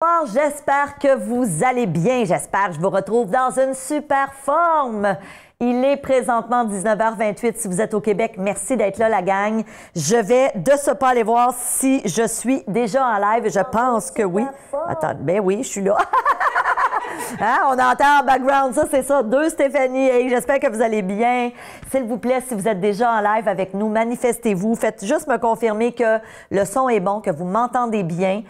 Bonsoir, j'espère que vous allez bien. J'espère que je vous retrouve dans une super forme. Il est présentement 19h28 si vous êtes au Québec. Merci d'être là, la gang. Je vais de ce pas aller voir si je suis déjà en live. Je pense que oui. Attends, ben oui, je suis là. Hein? On entend en background, ça, c'est ça. Deux Stéphanie. Hey, j'espère que vous allez bien. S'il vous plaît, si vous êtes déjà en live avec nous, manifestez-vous. Faites juste me confirmer que le son est bon, que vous m'entendez bien.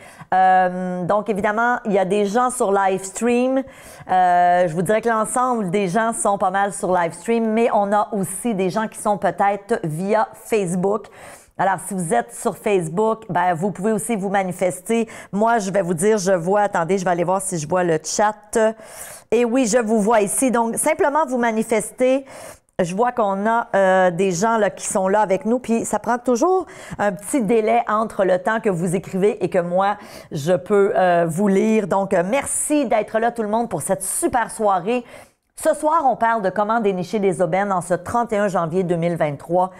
Donc, évidemment, il y a des gens sur live stream. Je vous dirais que l'ensemble des gens sont pas mal sur live stream, mais on a aussi des gens qui sont peut-être via Facebook. Alors, si vous êtes sur Facebook, ben, vous pouvez aussi vous manifester. Moi, je vais vous dire, je vois, attendez, je vais aller voir si je vois le chat. Et oui, je vous vois ici. Donc, simplement vous manifester. Je vois qu'on a des gens là, qui sont là avec nous, puis ça prend toujours un petit délai entre le temps que vous écrivez et que moi, je peux vous lire. Donc, merci d'être là tout le monde pour cette super soirée. Ce soir, on parle de comment dénicher des aubaines en ce 31 janvier 2023.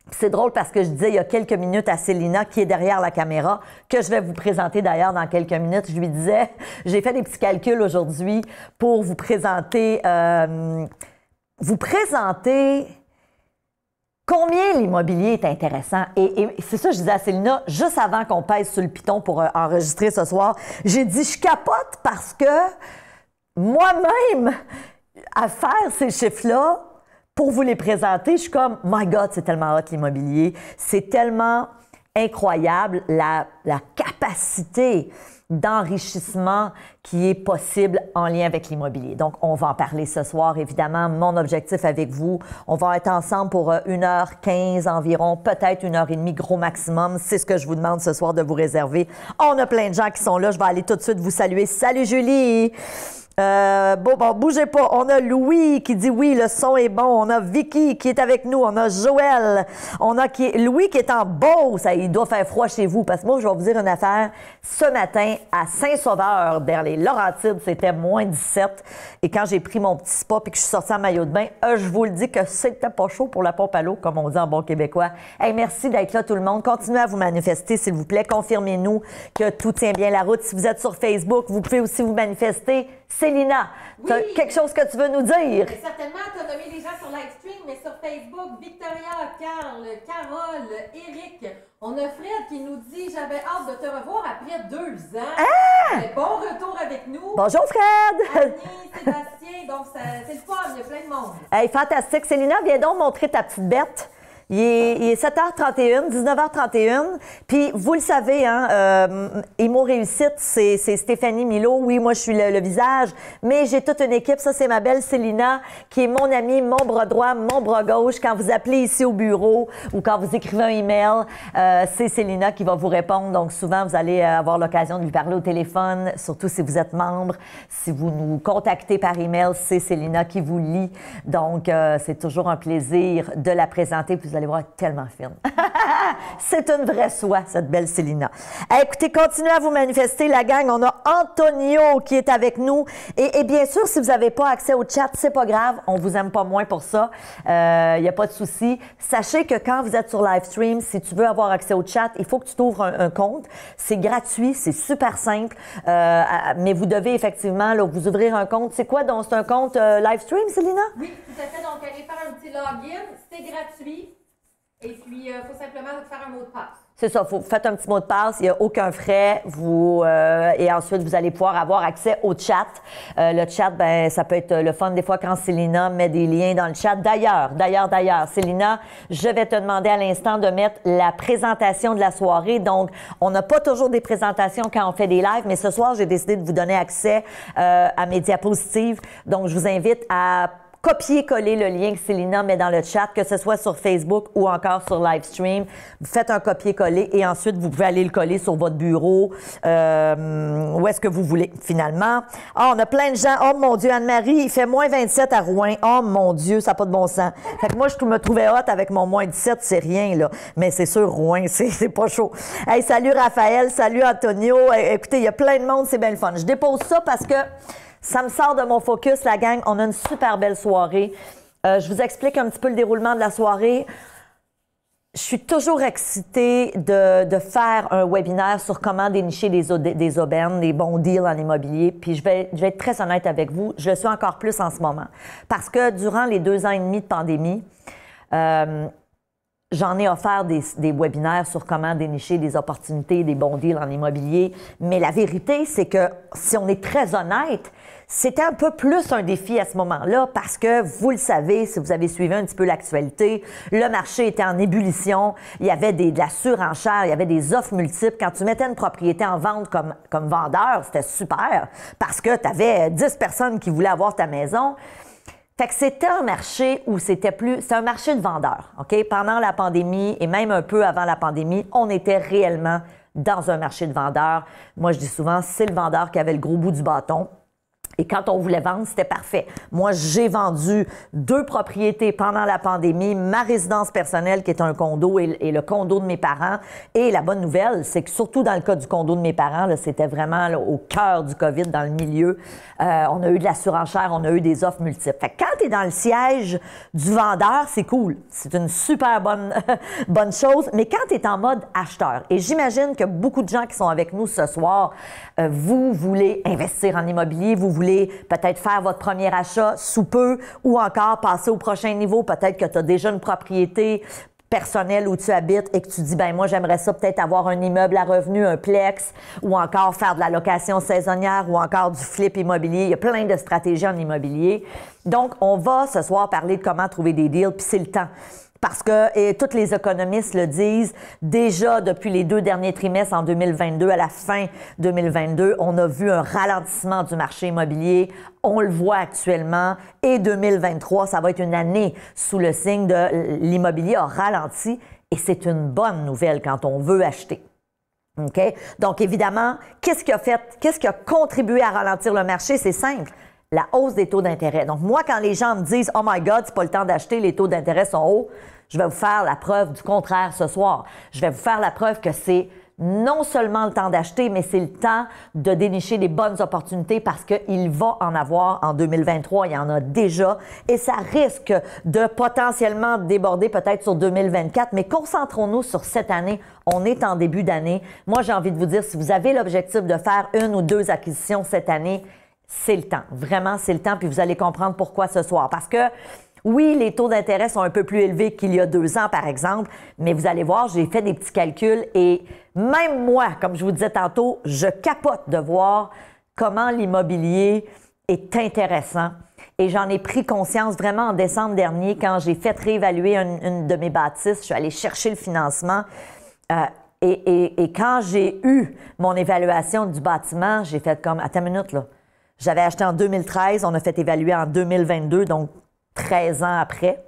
C'est drôle parce que je disais il y a quelques minutes à Célina, qui est derrière la caméra, que je vais vous présenter d'ailleurs dans quelques minutes. Je lui disais, j'ai fait des petits calculs aujourd'hui pour vous présenter combien l'immobilier est intéressant. Et c'est ça que je disais à Célina, juste avant qu'on pèse sur le piton pour enregistrer ce soir. J'ai dit, je capote parce que moi-même, à faire ces chiffres-là, pour vous les présenter, je suis comme, my God, c'est tellement hot l'immobilier. C'est tellement incroyable la capacité d'enrichissement qui est possible en lien avec l'immobilier. Donc, on va en parler ce soir, évidemment. Mon objectif avec vous, on va être ensemble pour 1h15 environ, peut-être 1h30, gros maximum. C'est ce que je vous demande ce soir de vous réserver. On a plein de gens qui sont là. Je vais aller tout de suite vous saluer. Salut Julie! Bon, bougez pas. On a Louis qui dit oui, le son est bon. On a Vicky qui est avec nous. On a Joël. On a Louis qui est en Beauce. Il doit faire froid chez vous parce que moi, je vais vous dire une affaire. Ce matin, à Saint-Sauveur, vers les Laurentides, c'était moins 17. Et quand j'ai pris mon petit spa puis que je suis sortie en maillot de bain, je vous le dis que c'était pas chaud pour la pompe à l'eau, comme on dit en bon québécois. Hey, merci d'être là tout le monde. Continuez à vous manifester, s'il vous plaît. Confirmez-nous que tout tient bien la route. Si vous êtes sur Facebook, vous pouvez aussi vous manifester. Célina, tu as quelque chose que tu veux nous dire? Mais certainement, tu as nommé les gens sur live stream, mais sur Facebook, Victoria, Carl, Carole, Eric. On a Fred qui nous dit « J'avais hâte de te revoir après 2 ans. Ah! Bon retour avec nous. Bonjour Fred! Annie, Sébastien, donc c'est le fun, il y a plein de monde. Hey, fantastique. Célina, viens donc montrer ta petite bête. Il est 7h31, 19h31. Puis, vous le savez, hein, Imo Réussite, c'est Stéphanie Milo. Oui, moi, je suis le visage. Mais j'ai toute une équipe. Ça, c'est ma belle Célina, qui est mon amie, mon bras droit, mon bras gauche. Quand vous appelez ici au bureau ou quand vous écrivez un email, c'est Célina qui va vous répondre. Donc, souvent, vous allez avoir l'occasion de lui parler au téléphone, surtout si vous êtes membre. Si vous nous contactez par email, c'est Célina qui vous lit. Donc, c'est toujours un plaisir de la présenter. Puis vous allez voir, tellement fine. C'est une vraie soie, cette belle Célina. Écoutez, continuez à vous manifester, la gang. On a Antonio qui est avec nous. Et bien sûr, si vous n'avez pas accès au chat, c'est pas grave. On vous aime pas moins pour ça. Il n'y a pas de souci. Sachez que quand vous êtes sur live stream, si tu veux avoir accès au chat, il faut que tu t'ouvres un compte. C'est gratuit, c'est super simple. Mais vous devez effectivement là, vous ouvrir un compte. C'est quoi donc? C'est un compte live stream, Célina? Oui, tout à fait. Donc, allez faire un petit login. C'est gratuit. Et puis, il faut simplement faire un mot de passe. C'est ça, faites un petit mot de passe, il n'y a aucun frais, et ensuite vous allez pouvoir avoir accès au chat. Le chat, ben ça peut être le fun des fois quand Célina met des liens dans le chat. D'ailleurs, Célina, je vais te demander à l'instant de mettre la présentation de la soirée. Donc, on n'a pas toujours des présentations quand on fait des lives, mais ce soir, j'ai décidé de vous donner accès à mes diapositives. Donc, je vous invite à copier-coller le lien que Célina met dans le chat, que ce soit sur Facebook ou encore sur Livestream. Vous faites un copier-coller et ensuite, vous pouvez aller le coller sur votre bureau, où est-ce que vous voulez, finalement. Ah, on a plein de gens. Oh, mon Dieu, Anne-Marie, il fait moins 27 à Rouen. Oh, mon Dieu, ça n'a pas de bon sens. Fait que moi, je me trouvais hot avec mon moins 17, c'est rien, là. Mais c'est sûr, Rouen, c'est pas chaud. Hey, salut Raphaël, salut Antonio. Écoutez, il y a plein de monde, c'est bien le fun. Je dépose ça parce que ça me sort de mon focus, la gang. On a une super belle soirée. Je vous explique un petit peu le déroulement de la soirée. je suis toujours excitée de faire un webinaire sur comment dénicher des aubaines, des bons deals en immobilier. Puis je vais être très honnête avec vous, je le suis encore plus en ce moment. Parce que durant les 2 ans et demi de pandémie, j'en ai offert des webinaires sur comment dénicher des opportunités, des bons deals en immobilier. Mais la vérité, c'est que si on est très honnête, c'était un peu plus un défi à ce moment-là parce que, vous le savez, si vous avez suivi un petit peu l'actualité, le marché était en ébullition, il y avait de la surenchère, il y avait des offres multiples. Quand tu mettais une propriété en vente comme vendeur, c'était super parce que tu avais 10 personnes qui voulaient avoir ta maison. Fait que c'était un marché où c'est un marché de vendeurs, OK? Pendant la pandémie et même un peu avant la pandémie, on était réellement dans un marché de vendeurs. Moi, je dis souvent, c'est le vendeur qui avait le gros bout du bâton. Et quand on voulait vendre, c'était parfait. Moi, j'ai vendu 2 propriétés pendant la pandémie, ma résidence personnelle qui est un condo et le condo de mes parents. Et la bonne nouvelle, c'est que surtout dans le cas du condo de mes parents, c'était vraiment là, au cœur du COVID, dans le milieu. On a eu de la surenchère, on a eu des offres multiples. Fait que quand tu es dans le siège du vendeur, c'est cool. C'est une super bonne chose. Mais quand tu es en mode acheteur, et j'imagine que beaucoup de gens qui sont avec nous ce soir, vous voulez investir en immobilier, vous voulez peut-être faire votre premier achat sous peu ou encore passer au prochain niveau. Peut-être que tu as déjà une propriété personnelle où tu habites et que tu dis, ben moi, j'aimerais ça peut-être avoir un immeuble à revenu, un plex, ou encore faire de la location saisonnière ou encore du flip immobilier. Il y a plein de stratégies en immobilier. Donc, on va ce soir parler de comment trouver des deals, puis c'est le temps. Parce que, et tous les économistes le disent, déjà depuis les 2 derniers trimestres en 2022, à la fin 2022, on a vu un ralentissement du marché immobilier. On le voit actuellement. Et 2023, ça va être une année sous le signe de l'immobilier a ralenti. Et c'est une bonne nouvelle quand on veut acheter. OK? Donc, évidemment, qu'est-ce qui a contribué à ralentir le marché? C'est simple. La hausse des taux d'intérêt. Donc, moi, quand les gens me disent « Oh my God, c'est pas le temps d'acheter, les taux d'intérêt sont hauts », je vais vous faire la preuve du contraire ce soir. Je vais vous faire la preuve que c'est non seulement le temps d'acheter, mais c'est le temps de dénicher des bonnes opportunités parce qu'il va en avoir en 2023. Il y en a déjà et ça risque de potentiellement déborder peut-être sur 2024. Mais concentrons-nous sur cette année. On est en début d'année. Moi, j'ai envie de vous dire, si vous avez l'objectif de faire 1 ou 2 acquisitions cette année, c'est le temps. Vraiment, c'est le temps. Puis vous allez comprendre pourquoi ce soir. Parce que oui, les taux d'intérêt sont un peu plus élevés qu'il y a 2 ans, par exemple, mais vous allez voir, j'ai fait des petits calculs et même moi, comme je vous disais tantôt, je capote de voir comment l'immobilier est intéressant. Et j'en ai pris conscience vraiment en décembre dernier quand j'ai fait réévaluer une de mes bâtisses. Je suis allée chercher le financement. Et quand j'ai eu mon évaluation du bâtiment, j'ai fait comme, attends une minute, là. J'avais acheté en 2013, on a fait évaluer en 2022, donc 13 ans après.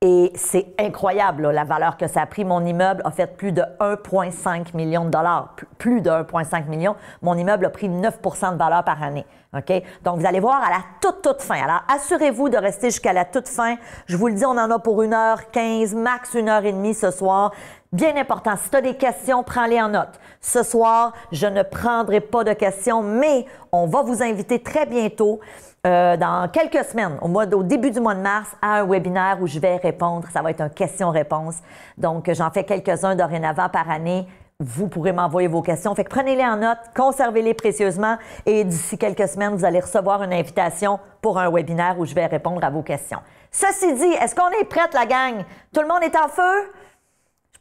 Et c'est incroyable, là, la valeur que ça a pris. Mon immeuble a fait plus de 1,5 million de dollars. Plus de 1,5 million. Mon immeuble a pris 9 de valeur par année. OK? Donc, vous allez voir à la toute fin. Alors, assurez-vous de rester jusqu'à la toute fin. Je vous le dis, on en a pour 1h15, max 1h30 ce soir. Bien important, si tu as des questions, prends-les en note. Ce soir, je ne prendrai pas de questions, mais on va vous inviter très bientôt, dans quelques semaines, au début du mois de mars, à un webinaire où je vais répondre. Ça va être un question-réponse. Donc, j'en fais quelques-uns dorénavant par année. Vous pourrez m'envoyer vos questions. Fait que prenez-les en note, conservez-les précieusement et d'ici quelques semaines, vous allez recevoir une invitation pour un webinaire où je vais répondre à vos questions. Ceci dit, est-ce qu'on est prête, la gang? Tout le monde est en feu?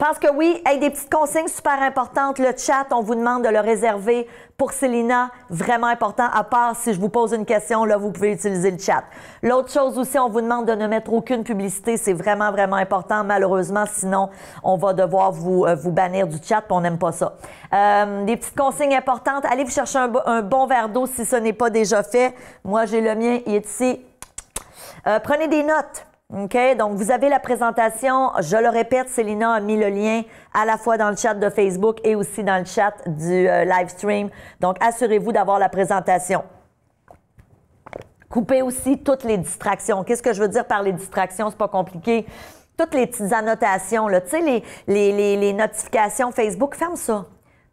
Je pense que oui. Hey, des petites consignes super importantes. Le chat, on vous demande de le réserver pour Célina. Vraiment important. À part si je vous pose une question, là, vous pouvez utiliser le chat. L'autre chose aussi, on vous demande de ne mettre aucune publicité. C'est vraiment, vraiment important. Malheureusement, sinon, on va devoir vous bannir du chat, puis on n'aime pas ça. Des petites consignes importantes. Allez vous chercher un bon verre d'eau si ce n'est pas déjà fait. Moi, j'ai le mien. Il est ici. Prenez des notes. OK? Donc, vous avez la présentation. Je le répète, Célina a mis le lien à la fois dans le chat de Facebook et aussi dans le chat du live stream. Donc, assurez-vous d'avoir la présentation. Coupez aussi toutes les distractions. Qu'est-ce que je veux dire par les distractions? C'est pas compliqué. Toutes les petites annotations, là. Tu sais, les notifications Facebook, ferme ça.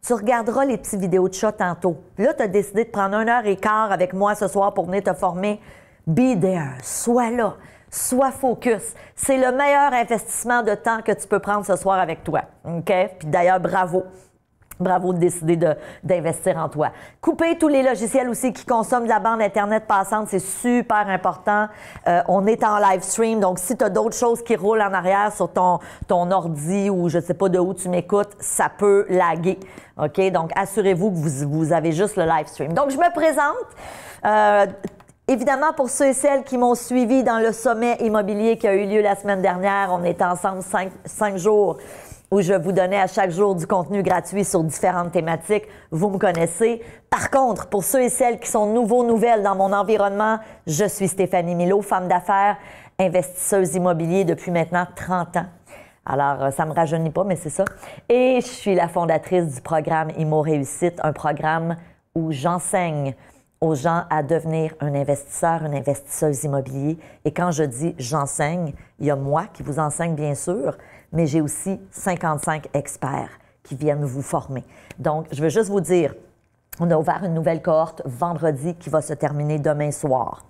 Tu regarderas les petites vidéos de chat tantôt. Là, tu as décidé de prendre 1h15 avec moi ce soir pour venir te former. Be there. Sois là. Sois focus. C'est le meilleur investissement de temps que tu peux prendre ce soir avec toi. OK? Puis d'ailleurs, bravo. Bravo de décider d'investir en toi. Couper tous les logiciels aussi qui consomment de la bande Internet passante, c'est super important. On est en live stream, donc si tu as d'autres choses qui roulent en arrière sur ton ordi ou je ne sais pas de où tu m'écoutes, ça peut laguer. OK? Donc, assurez-vous que vous avez juste le live stream. Donc, je me présente. Évidemment, pour ceux et celles qui m'ont suivi dans le sommet immobilier qui a eu lieu la semaine dernière, on est ensemble 5 jours où je vous donnais à chaque jour du contenu gratuit sur différentes thématiques. Vous me connaissez. Par contre, pour ceux et celles qui sont nouvelles dans mon environnement, je suis Stéphanie Milaud, femme d'affaires, investisseuse immobilier depuis maintenant 30 ans. Alors, ça ne me rajeunit pas, mais c'est ça. Et je suis la fondatrice du programme Immo Réussite, un programme où j'enseigne aux gens à devenir un investisseur, une investisseuse immobilier. Et quand je dis j'enseigne, il y a moi qui vous enseigne, bien sûr, mais j'ai aussi 55 experts qui viennent vous former. Donc, je veux juste vous dire, on a ouvert une nouvelle cohorte vendredi qui va se terminer demain soir.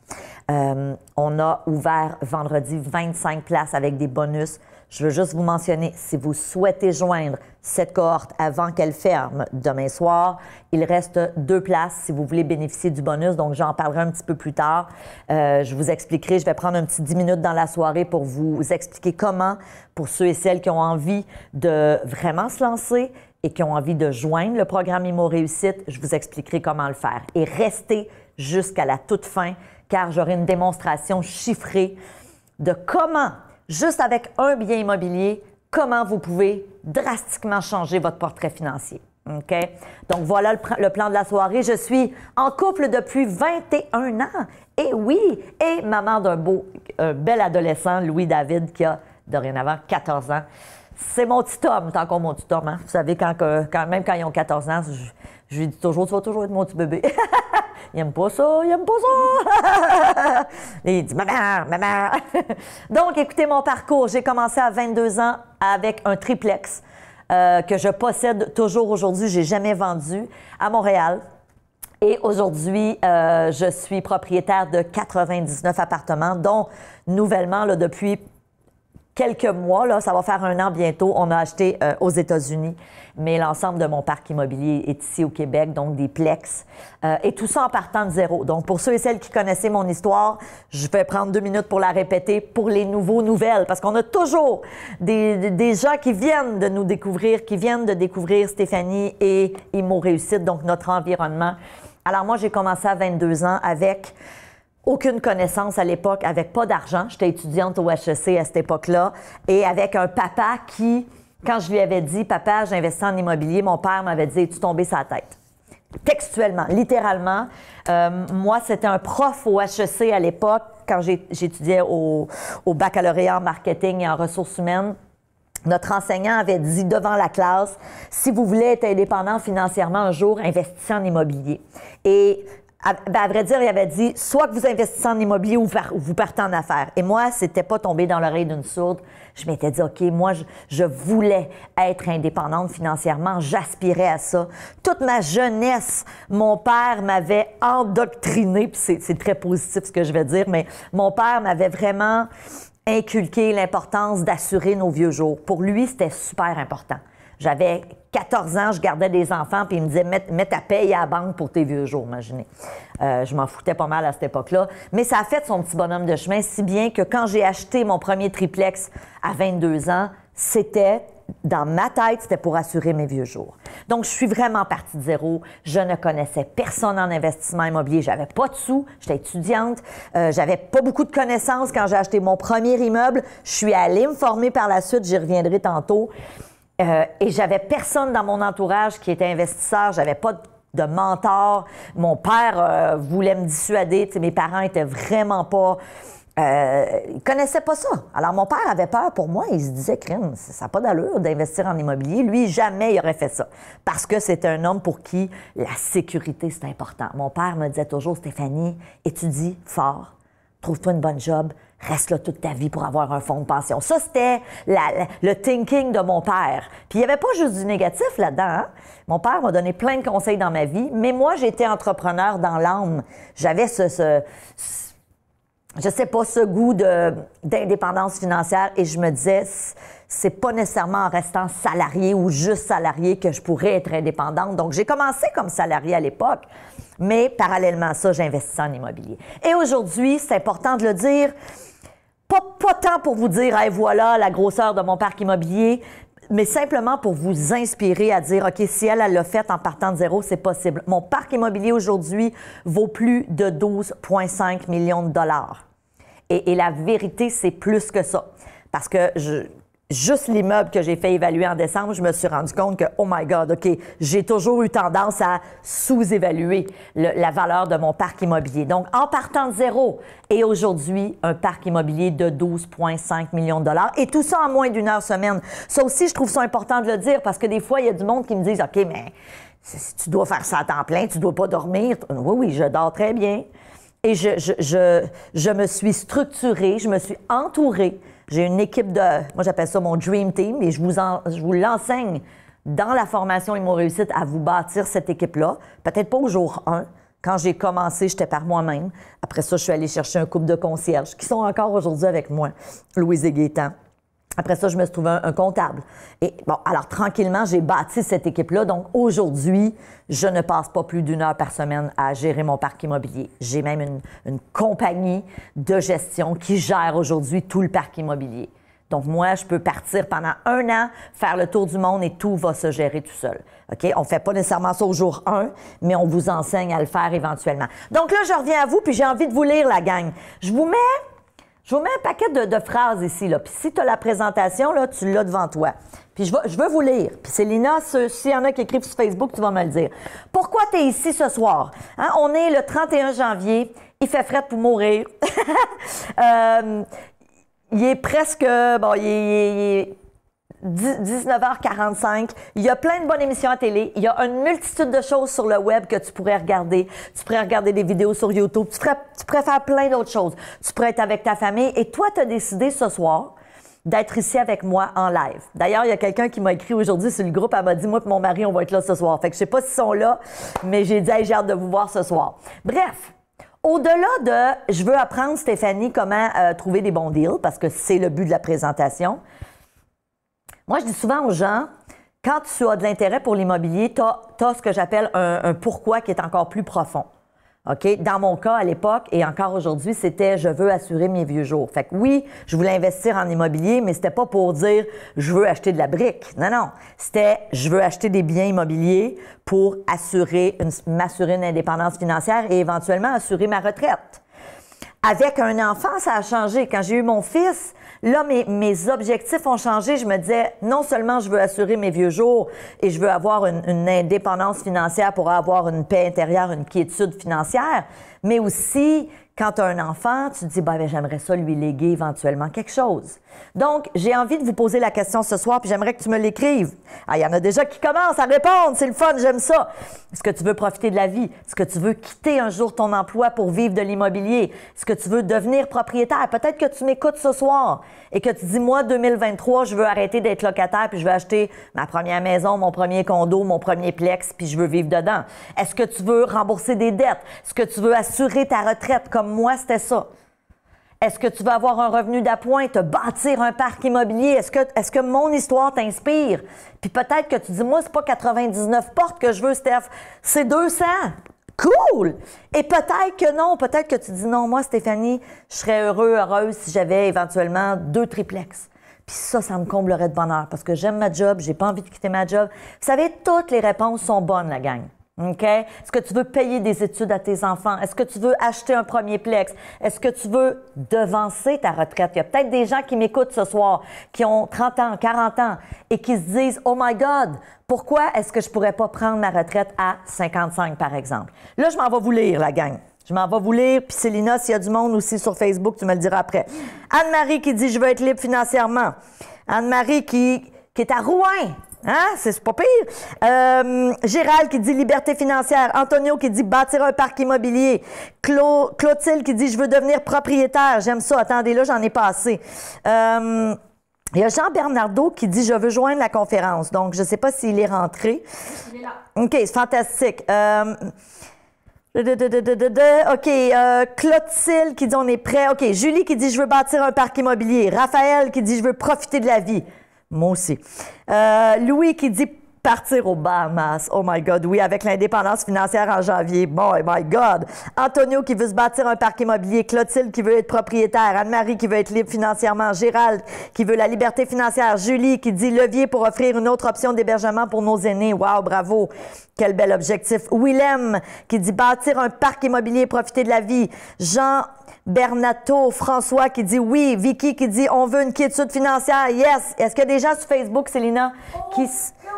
On a ouvert vendredi 25 places avec des bonus. Je veux juste vous mentionner, si vous souhaitez joindre cette cohorte avant qu'elle ferme demain soir, il reste 2 places si vous voulez bénéficier du bonus. Donc, j'en parlerai un petit peu plus tard. Je vous expliquerai, je vais prendre un petit 10 minutes dans la soirée pour vous expliquer comment, pour ceux et celles qui ont envie de vraiment se lancer et qui ont envie de joindre le programme Immo Réussite, je vous expliquerai comment le faire. Et restez jusqu'à la toute fin, car j'aurai une démonstration chiffrée de comment, juste avec un bien immobilier, comment vous pouvez drastiquement changer votre portrait financier. OK? Donc, voilà le plan de la soirée. Je suis en couple depuis 21 ans. Et oui, et maman d'un bel adolescent, Louis-David, qui a dorénavant 14 ans. C'est mon petit homme, c'est encore mon petit homme. Hein? Vous savez, même quand ils ont 14 ans, je lui dis toujours, tu vas toujours être mon petit bébé. Il aime pas ça, il aime pas ça. Et il dit, maman. Donc, écoutez mon parcours. J'ai commencé à 22 ans avec un triplex que je possède toujours aujourd'hui. Je n'ai jamais vendu à Montréal. Et aujourd'hui, je suis propriétaire de 99 appartements, dont nouvellement, là, depuis quelques mois, là, ça va faire 1 an bientôt, on a acheté aux États-Unis, mais l'ensemble de mon parc immobilier est ici au Québec, donc des plex, et tout ça en partant de zéro. Donc, pour ceux et celles qui connaissaient mon histoire, je vais prendre 2 minutes pour la répéter pour les nouvelles, parce qu'on a toujours des gens qui viennent de nous découvrir, qui viennent de découvrir Stéphanie et Immo Réussite, donc notre environnement. Alors, moi, j'ai commencé à 22 ans avec aucune connaissance à l'époque, avec pas d'argent. J'étais étudiante au HEC à cette époque-là. Et avec un papa qui, quand je lui avais dit « Papa, j'investis en immobilier », mon père m'avait dit « Es-tu tombé sur la tête? » Textuellement, littéralement. Moi, c'était un prof au HEC à l'époque, quand j'étudiais au baccalauréat en marketing et en ressources humaines. Notre enseignant avait dit devant la classe « Si vous voulez être indépendant financièrement un jour, investissez en immobilier. » Et à vrai dire, il avait dit, soit que vous investissez en immobilier ou vous partez en affaires. Et moi, c'était pas tombé dans l'oreille d'une sourde. Je m'étais dit, OK, moi, je voulais être indépendante financièrement. J'aspirais à ça. Toute ma jeunesse, mon père m'avait endoctriné, puis c'est très positif ce que je vais dire, mais mon père m'avait vraiment inculqué l'importance d'assurer nos vieux jours. Pour lui, c'était super important. J'avais 14 ans, je gardais des enfants, puis il me disait mets ta paye à la banque pour tes vieux jours, imaginez. Je m'en foutais pas mal à cette époque-là. Mais ça a fait son petit bonhomme de chemin, si bien que quand j'ai acheté mon premier triplex à 22 ans, c'était, dans ma tête, c'était pour assurer mes vieux jours. Donc, je suis vraiment partie de zéro. Je ne connaissais personne en investissement immobilier. J'avais pas de sous. J'étais étudiante. J'avais pas beaucoup de connaissances quand j'ai acheté mon premier immeuble. Je suis allée me former par la suite. J'y reviendrai tantôt. Et j'avais personne dans mon entourage qui était investisseur. J'avais pas de mentor. Mon père voulait me dissuader. T'sais, mes parents étaient vraiment pas... ils connaissaient pas ça. Alors, mon père avait peur pour moi. Il se disait, crime, ça n'a pas d'allure d'investir en immobilier. Lui, jamais il aurait fait ça. Parce que c'est un homme pour qui la sécurité, c'est important. Mon père me disait toujours, Stéphanie, étudie fort, trouve-toi une bonne job, reste là toute ta vie pour avoir un fonds de pension. Ça, c'était le thinking de mon père. Puis il n'y avait pas juste du négatif là-dedans. Hein? Mon père m'a donné plein de conseils dans ma vie, mais moi, j'étais entrepreneur dans l'âme. J'avais je sais pas, ce goût d'indépendance financière et je me disais, c'est pas nécessairement en restant salarié ou juste salarié que je pourrais être indépendante. Donc, j'ai commencé comme salarié à l'époque, mais parallèlement à ça, j'investissais en immobilier. Et aujourd'hui, c'est important de le dire, pas tant pour vous dire, hey, voilà la grosseur de mon parc immobilier, mais simplement pour vous inspirer à dire, OK, si elle l'a fait en partant de zéro, c'est possible. Mon parc immobilier aujourd'hui vaut plus de 12,5 millions de dollars. Et la vérité, c'est plus que ça. Parce que juste l'immeuble que j'ai fait évaluer en décembre, je me suis rendu compte que, oh my God, OK, j'ai toujours eu tendance à sous-évaluer la valeur de mon parc immobilier. Donc, en partant de zéro, et aujourd'hui, un parc immobilier de 12,5 millions de dollars. Et tout ça en moins d'une heure semaine. Ça aussi, je trouve ça important de le dire parce que des fois, il y a du monde qui me disent, OK, mais si tu dois faire ça à temps plein, tu dois pas dormir. Oui, je dors très bien. Et je me suis structurée, je me suis entourée. J'ai une équipe moi j'appelle ça mon Dream Team, et je vous l'enseigne dans la formation Immo Réussite à vous bâtir cette équipe-là. Peut-être pas au jour 1. Quand j'ai commencé, j'étais par moi-même. Après ça, je suis allée chercher un couple de concierges qui sont encore aujourd'hui avec moi, Louise et Gaétan. Après ça, je me suis trouvé un comptable. Et bon, alors tranquillement, j'ai bâti cette équipe-là. Donc aujourd'hui, je ne passe pas plus d'1 heure par semaine à gérer mon parc immobilier. J'ai même une compagnie de gestion qui gère aujourd'hui tout le parc immobilier. Donc moi, je peux partir pendant 1 an, faire le tour du monde et tout va se gérer tout seul. OK? On ne fait pas nécessairement ça au jour 1, mais on vous enseigne à le faire éventuellement. Donc là, je reviens à vous, puis j'ai envie de vous lire, la gang. Je vous mets un paquet de phrases ici, là. Puis si tu as la présentation, là, tu l'as devant toi. Puis je veux vous lire. Puis Célina, s'il y en a qui écrivent sur Facebook, tu vas me le dire. Pourquoi tu es ici ce soir? Hein? On est le 31 janvier. Il fait fret pour mourir. Il est presque... Bon, il est 19h45. Il y a plein de bonnes émissions à télé. Il y a une multitude de choses sur le web que tu pourrais regarder. Tu pourrais regarder des vidéos sur YouTube. Tu pourrais faire plein d'autres choses. Tu pourrais être avec ta famille. Et toi, tu as décidé ce soir d'être ici avec moi en live. D'ailleurs, il y a quelqu'un qui m'a écrit aujourd'hui sur le groupe. Elle m'a dit, moi et mon mari, on va être là ce soir. Fait que je sais pas s'ils sont là, mais j'ai dit, hey, j'ai hâte de vous voir ce soir. Bref. Au-delà de « je veux apprendre, Stéphanie, comment trouver des bons deals », parce que c'est le but de la présentation, moi, je dis souvent aux gens, quand tu as de l'intérêt pour l'immobilier, tu as ce que j'appelle un pourquoi qui est encore plus profond. OK? Dans mon cas, à l'époque, et encore aujourd'hui, c'était « je veux assurer mes vieux jours ». Fait que oui, je voulais investir en immobilier, mais c'était pas pour dire « je veux acheter de la brique ». Non, non. C'était « je veux acheter des biens immobiliers pour m'assurer une indépendance financière et éventuellement assurer ma retraite ». Avec un enfant, ça a changé. Quand j'ai eu mon fils, là, mes objectifs ont changé. Je me disais, non seulement je veux assurer mes vieux jours et je veux avoir une indépendance financière pour avoir une paix intérieure, une quiétude financière, mais aussi, quand tu as un enfant, tu te dis, ben, j'aimerais ça lui léguer éventuellement quelque chose. Donc, j'ai envie de vous poser la question ce soir, puis j'aimerais que tu me l'écrives. Ah, il y en a déjà qui commencent à répondre, c'est le fun, j'aime ça. Est-ce que tu veux profiter de la vie? Est-ce que tu veux quitter un jour ton emploi pour vivre de l'immobilier? Est-ce que tu veux devenir propriétaire? Peut-être que tu m'écoutes ce soir et que tu dis, moi, 2023, je veux arrêter d'être locataire, puis je veux acheter ma première maison, mon premier condo, mon premier plex, puis je veux vivre dedans. Est-ce que tu veux rembourser des dettes? Est-ce que tu veux assurer ta retraite comme moi, c'était ça? Est-ce que tu veux avoir un revenu d'appoint, te bâtir un parc immobilier? Est-ce que mon histoire t'inspire? Puis peut-être que tu dis, moi, c'est pas 99 portes que je veux, Steph, c'est 200. Cool! Et peut-être que non, peut-être que tu dis, non, moi, Stéphanie, je serais heureuse si j'avais éventuellement 2 triplex. Puis ça me comblerait de bonheur parce que j'aime ma job, j'ai pas envie de quitter ma job. Vous savez, toutes les réponses sont bonnes, la gang. OK? Est-ce que tu veux payer des études à tes enfants? Est-ce que tu veux acheter un premier plex? Est-ce que tu veux devancer ta retraite? Il y a peut-être des gens qui m'écoutent ce soir, qui ont 30 ans, 40 ans et qui se disent « Oh my God, pourquoi est-ce que je pourrais pas prendre ma retraite à 55, par exemple? » Là, je m'en vais vous lire, la gang. Je m'en vais vous lire. Puis Célina, s'il y a du monde aussi sur Facebook, tu me le diras après. Anne-Marie qui dit « Je veux être libre financièrement. » Anne-Marie qui est à Rouen. Hein? C'est pas pire. Gérald qui dit liberté financière. Antonio qui dit bâtir un parc immobilier. Clotilde qui dit je veux devenir propriétaire. J'aime ça. Attendez, là, j'en ai pas assez. Il y a Jean Bernardo qui dit je veux joindre la conférence. Donc, je ne sais pas s'il est rentré. Il est là. OK, c'est fantastique. Là, OK, Clotilde qui dit on est prêt. OK, Julie qui dit je veux bâtir un parc immobilier. Raphaël qui dit je veux profiter de la vie. Moi aussi. Louis qui dit partir aux Bahamas. Oh my God, oui, avec l'indépendance financière en janvier. Oh my God. Antonio qui veut se bâtir un parc immobilier. Clotilde qui veut être propriétaire. Anne-Marie qui veut être libre financièrement. Gérald qui veut la liberté financière. Julie qui dit levier pour offrir une autre option d'hébergement pour nos aînés. Wow, bravo. Quel bel objectif. Willem qui dit bâtir un parc immobilier et profiter de la vie. Jean Bernato, François qui dit oui, Vicky qui dit on veut une quiétude financière, yes. Est-ce qu'il y a des gens sur Facebook, Célina, qui...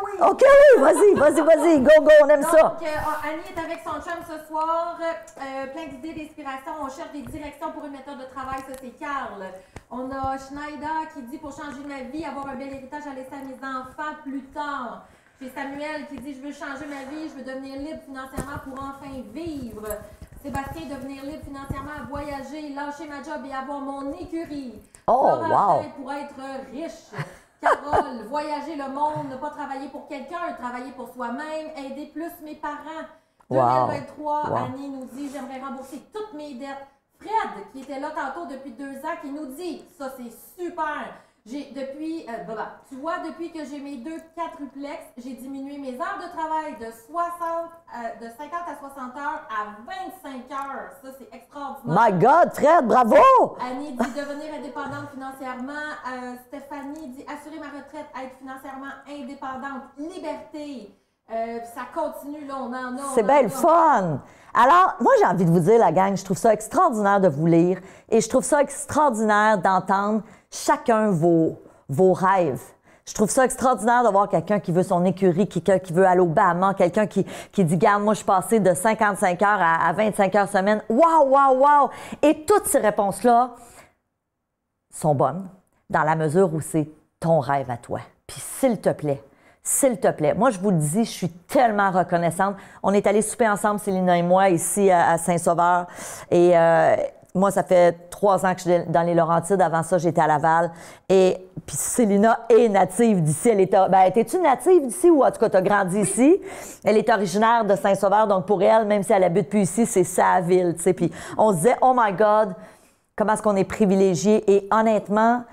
Oui. OK, oui, vas-y, go, on aime ça. Donc, Annie est avec son chum ce soir, plein d'idées, d'inspiration, on cherche des directions pour une méthode de travail, ça c'est Carl. On a Schneider qui dit pour changer ma vie, avoir un bel héritage à laisser à mes enfants plus tard. J'ai Samuel qui dit je veux changer ma vie, je veux devenir libre financièrement pour enfin vivre. Sébastien, devenir libre financièrement, voyager, lâcher ma job et avoir mon écurie. Oh, wow! Pour être riche. Carole, voyager le monde, ne pas travailler pour quelqu'un, travailler pour soi-même, aider plus mes parents. 2023, wow. Annie nous dit, j'aimerais rembourser toutes mes dettes. Fred, qui était là tantôt depuis 2 ans, qui nous dit, ça c'est super. Depuis que j'ai mes 2 quadruplex, j'ai diminué mes heures de travail de 50 à 60 heures à 25 heures. Ça, c'est extraordinaire. My God, Fred, bravo! Annie dit devenir indépendante financièrement. Stéphanie dit assurer ma retraite, être financièrement indépendante, liberté. Ça continue, là, on en a. C'est bien le fun! Alors, moi, j'ai envie de vous dire, la gang, je trouve ça extraordinaire de vous lire et je trouve ça extraordinaire d'entendre chacun vos rêves. Je trouve ça extraordinaire d'avoir quelqu'un qui veut son écurie, quelqu'un qui veut aller au Bahamas, quelqu'un qui dit, garde, moi, je suis passé de 55 heures à 25 heures semaine. Wow! Et toutes ces réponses-là sont bonnes dans la mesure où c'est ton rêve à toi. Puis, s'il te plaît, moi, je vous le dis, je suis tellement reconnaissante. On est allés souper ensemble, Célina et moi, ici à Saint-Sauveur. Et moi, ça fait 3 ans que je suis dans les Laurentides. Avant ça, j'étais à Laval. Et puis Célina est native d'ici. Étais-tu native d'ici ou en tout cas, tu as grandi ici? Elle est originaire de Saint-Sauveur. Donc, pour elle, même si elle habite plus ici, c'est sa ville. Tu sais. Puis on se disait, oh my God, comment est-ce qu'on est privilégié. Et honnêtement,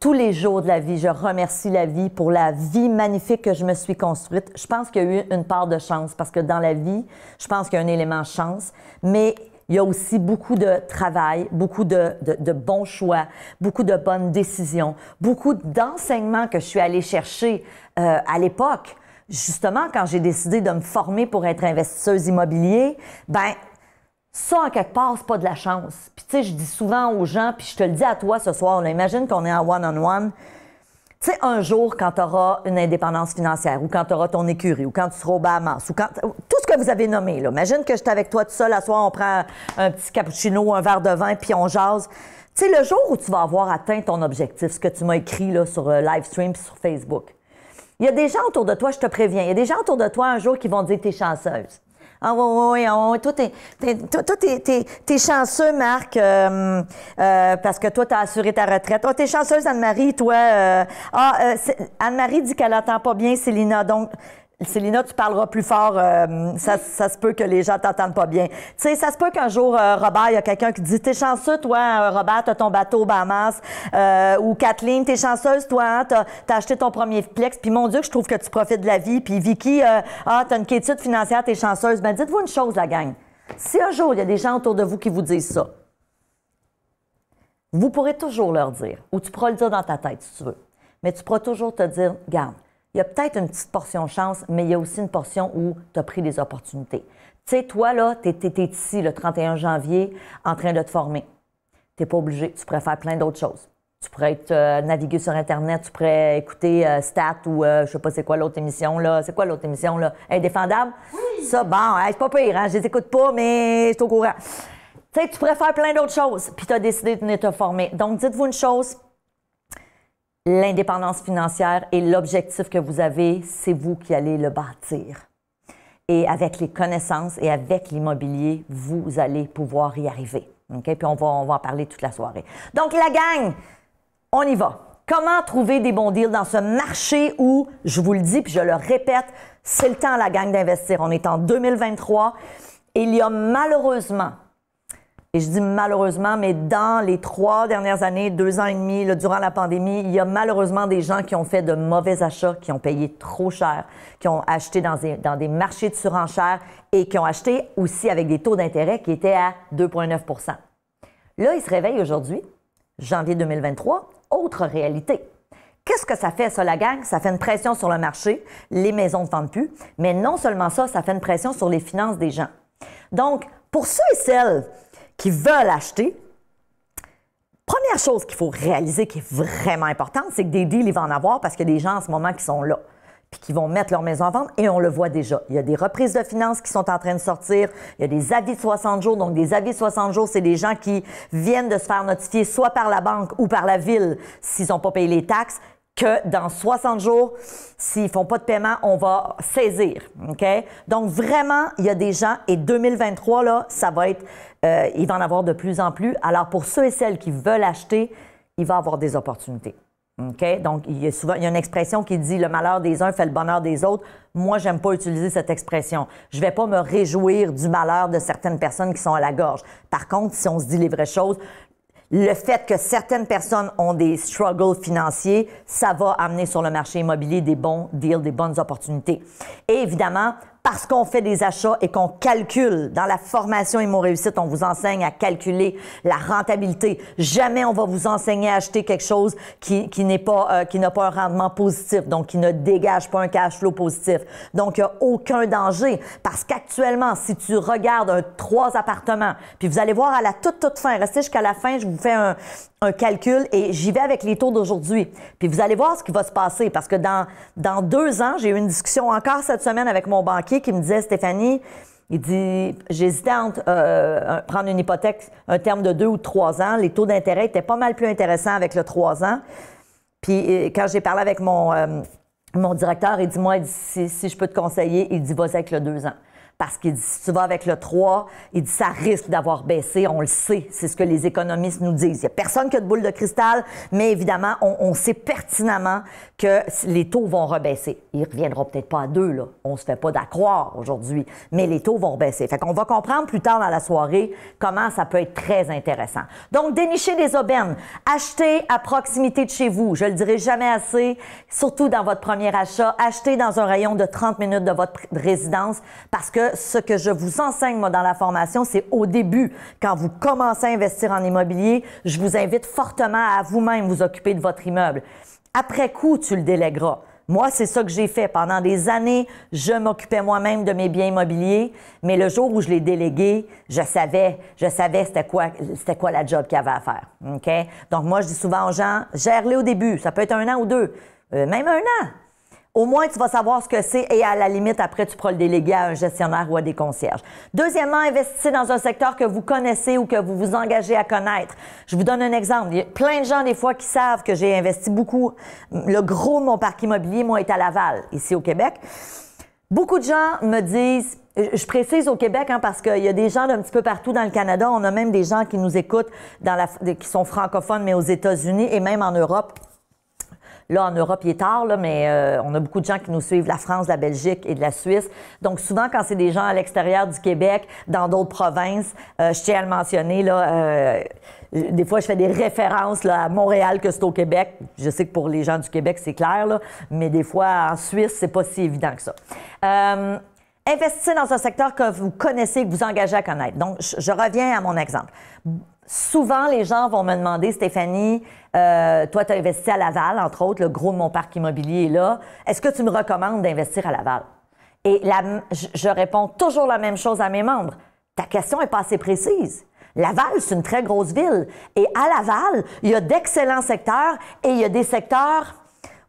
tous les jours de la vie, je remercie la vie pour la vie magnifique que je me suis construite. Je pense qu'il y a eu une part de chance parce que dans la vie, je pense qu'il y a un élément chance, mais il y a aussi beaucoup de travail, beaucoup de bons choix, beaucoup de bonnes décisions, beaucoup d'enseignements que je suis allée chercher à l'époque. Justement, quand j'ai décidé de me former pour être investisseuse immobilier, ça, en quelque part, c'est pas de la chance. Puis, tu sais, je dis souvent aux gens, puis je te le dis à toi ce soir, là, imagine qu'on est en one-on-one. Tu sais, un jour, quand tu auras une indépendance financière, ou quand tu auras ton écurie, ou quand tu seras au Bahamas, ou quand tout ce que vous avez nommé, là. Imagine que j'étais avec toi tout seul, à soir, on prend un petit cappuccino, un verre de vin, puis on jase. Tu sais, le jour où tu vas avoir atteint ton objectif, ce que tu m'as écrit là, sur Livestream puis sur Facebook, il y a des gens autour de toi, je te préviens, il y a des gens autour de toi un jour qui vont dire que tu es chanceuse. Ah oui, toi, t'es chanceux, Marc, parce que toi, t'as assuré ta retraite. Oh, t'es chanceuse, Anne-Marie, toi. Anne-Marie dit qu'elle n'entend pas bien Célina, donc... Célina, tu parleras plus fort. Ça se peut que les gens t'entendent pas bien. Tu sais, ça se peut qu'un jour, Robert, il y a quelqu'un qui dit « T'es chanceux, toi, Robert, t'as ton bateau aux Bahamas. » Ou Kathleen, « T'es chanceuse, toi, hein, t'as acheté ton premier plex. » Puis mon Dieu, que je trouve que tu profites de la vie. Puis Vicky, « t'as une quiétude financière, t'es chanceuse. » Ben dites-vous une chose, la gang. Si un jour, il y a des gens autour de vous qui vous disent ça, vous pourrez toujours leur dire, ou tu pourras le dire dans ta tête, si tu veux, mais tu pourras toujours te dire « Garde, il y a peut-être une petite portion chance, mais il y a aussi une portion où tu as pris des opportunités. » Tu sais, toi, là, tu es ici le 31 janvier en train de te former. Tu n'es pas obligé. Tu pourrais faire plein d'autres choses. Tu pourrais être naviguer sur Internet, tu pourrais écouter Stat ou je sais pas c'est quoi l'autre émission, là. C'est quoi l'autre émission, là? Indéfendable? Oui! Ça, bon, c'est pas pire, hein? Je les écoute pas, mais je suis au courant. Tu sais, tu pourrais faire plein d'autres choses, puis tu as décidé de venir te former. Donc, dites-vous une chose. L'indépendance financière et l'objectif que vous avez, c'est vous qui allez le bâtir. Et avec les connaissances et avec l'immobilier, vous allez pouvoir y arriver. Okay? Puis on va en parler toute la soirée. Donc, la gang, on y va. Comment trouver des bons deals dans ce marché où, je vous le dis puis je le répète, c'est le temps, la gang, d'investir. On est en 2023. Et il y a malheureusement, et je dis malheureusement, mais dans les 3 dernières années, 2 ans et demi, là, durant la pandémie, il y a malheureusement des gens qui ont fait de mauvais achats, qui ont payé trop cher, qui ont acheté dans des marchés de surenchère et qui ont acheté aussi avec des taux d'intérêt qui étaient à 2,9 %. Là, ils se réveillent aujourd'hui, janvier 2023, autre réalité. Qu'est-ce que ça fait, ça, la gang? Ça fait une pression sur le marché, les maisons ne vendent plus, mais non seulement ça, ça fait une pression sur les finances des gens. Donc, pour ceux et celles qui veulent acheter, première chose qu'il faut réaliser qui est vraiment importante, c'est que des deals, il va en avoir parce qu'il y a des gens en ce moment qui sont là puis qui vont mettre leur maison en vente et on le voit déjà. Il y a des reprises de finances qui sont en train de sortir. Il y a des avis de 60 jours. Donc, des avis de 60 jours, c'est des gens qui viennent de se faire notifier soit par la banque ou par la ville s'ils n'ont pas payé les taxes que dans 60 jours, s'ils ne font pas de paiement, on va saisir. OK? Donc, vraiment, il y a des gens, et 2023, là, ça va être, il va en avoir de plus en plus. Alors, pour ceux et celles qui veulent acheter, il va y avoir des opportunités. OK? Donc, il y a une expression qui dit « le malheur des uns fait le bonheur des autres ». Moi, j'aime pas utiliser cette expression. Je vais pas me réjouir du malheur de certaines personnes qui sont à la gorge. Par contre, si on se dit les vraies choses, le fait que certaines personnes ont des struggles financiers, ça va amener sur le marché immobilier des bons deals, des bonnes opportunités. Et évidemment, parce qu'on fait des achats et qu'on calcule, dans la formation Immo Réussite, on vous enseigne à calculer la rentabilité. Jamais on va vous enseigner à acheter quelque chose qui n'a pas un rendement positif, donc qui ne dégage pas un cash flow positif. Donc, il n'y a aucun danger parce qu'actuellement, si tu regardes 3 appartements, puis vous allez voir à la toute fin, restez jusqu'à la fin, je vous fais un calcul et j'y vais avec les taux d'aujourd'hui. Puis vous allez voir ce qui va se passer parce que dans 2 ans, j'ai eu une discussion encore cette semaine avec mon banquier qui me disait, Stéphanie, il dit, j'hésitais entre prendre une hypothèque, un terme de 2 ou 3 ans. Les taux d'intérêt étaient pas mal plus intéressants avec le 3 ans. Puis quand j'ai parlé avec mon directeur, il dit, moi, il dit, si je peux te conseiller, il dit, vas-y avec le 2 ans. Parce qu'il dit, si tu vas avec le 3, il dit, ça risque d'avoir baissé. On le sait. C'est ce que les économistes nous disent. Il n'y a personne qui a de boule de cristal, mais évidemment, on sait pertinemment que les taux vont rebaisser. Ils ne reviendront peut-être pas à 2, là. On ne se fait pas d'accroire aujourd'hui, mais les taux vont baisser. Fait qu'on va comprendre plus tard dans la soirée comment ça peut être très intéressant. Donc, dénicher des aubaines. Achetez à proximité de chez vous. Je le dirai jamais assez, surtout dans votre premier achat. Achetez dans un rayon de 30 minutes de votre résidence parce que ce que je vous enseigne, moi, dans la formation, c'est au début, quand vous commencez à investir en immobilier, je vous invite fortement à vous-même vous occuper de votre immeuble. Après coup, tu le délègueras. Moi, c'est ça que j'ai fait. Pendant des années, je m'occupais moi-même de mes biens immobiliers, mais le jour où je l'ai délégué, je savais c'était quoi la job qu'il y avait à faire. OK? Donc, moi, je dis souvent aux gens, gère-les au début. Ça peut être 1 an ou 2, même 1 an. Au moins, tu vas savoir ce que c'est et à la limite, après, tu pourras le déléguer à un gestionnaire ou à des concierges. Deuxièmement, investissez dans un secteur que vous connaissez ou que vous vous engagez à connaître. Je vous donne un exemple. Il y a plein de gens, des fois, qui savent que j'ai investi beaucoup. Le gros de mon parc immobilier, moi, est à Laval, ici au Québec. Beaucoup de gens me disent, je précise au Québec, parce qu'il y a des gens d'un petit peu partout dans le Canada. On a même des gens qui nous écoutent qui sont francophones, mais aux États-Unis et même en Europe. Là, en Europe, il est tard, là, mais on a beaucoup de gens qui nous suivent, la France, la Belgique et de la Suisse. Donc, souvent, quand c'est des gens à l'extérieur du Québec, dans d'autres provinces, je tiens à le mentionner, là, des fois, je fais des références là, à Montréal que c'est au Québec. Je sais que pour les gens du Québec, c'est clair, là, mais des fois, en Suisse, c'est pas si évident que ça. Investissez dans un secteur que vous connaissez, que vous engagez à connaître. Donc, je reviens à mon exemple. Souvent, les gens vont me demander, Stéphanie, toi, tu as investi à Laval, entre autres, le gros de mon parc immobilier est là. Est-ce que tu me recommandes d'investir à Laval? Et je réponds toujours la même chose à mes membres. Ta question n'est pas assez précise. Laval, c'est une très grosse ville. Et à Laval, il y a d'excellents secteurs et il y a des secteurs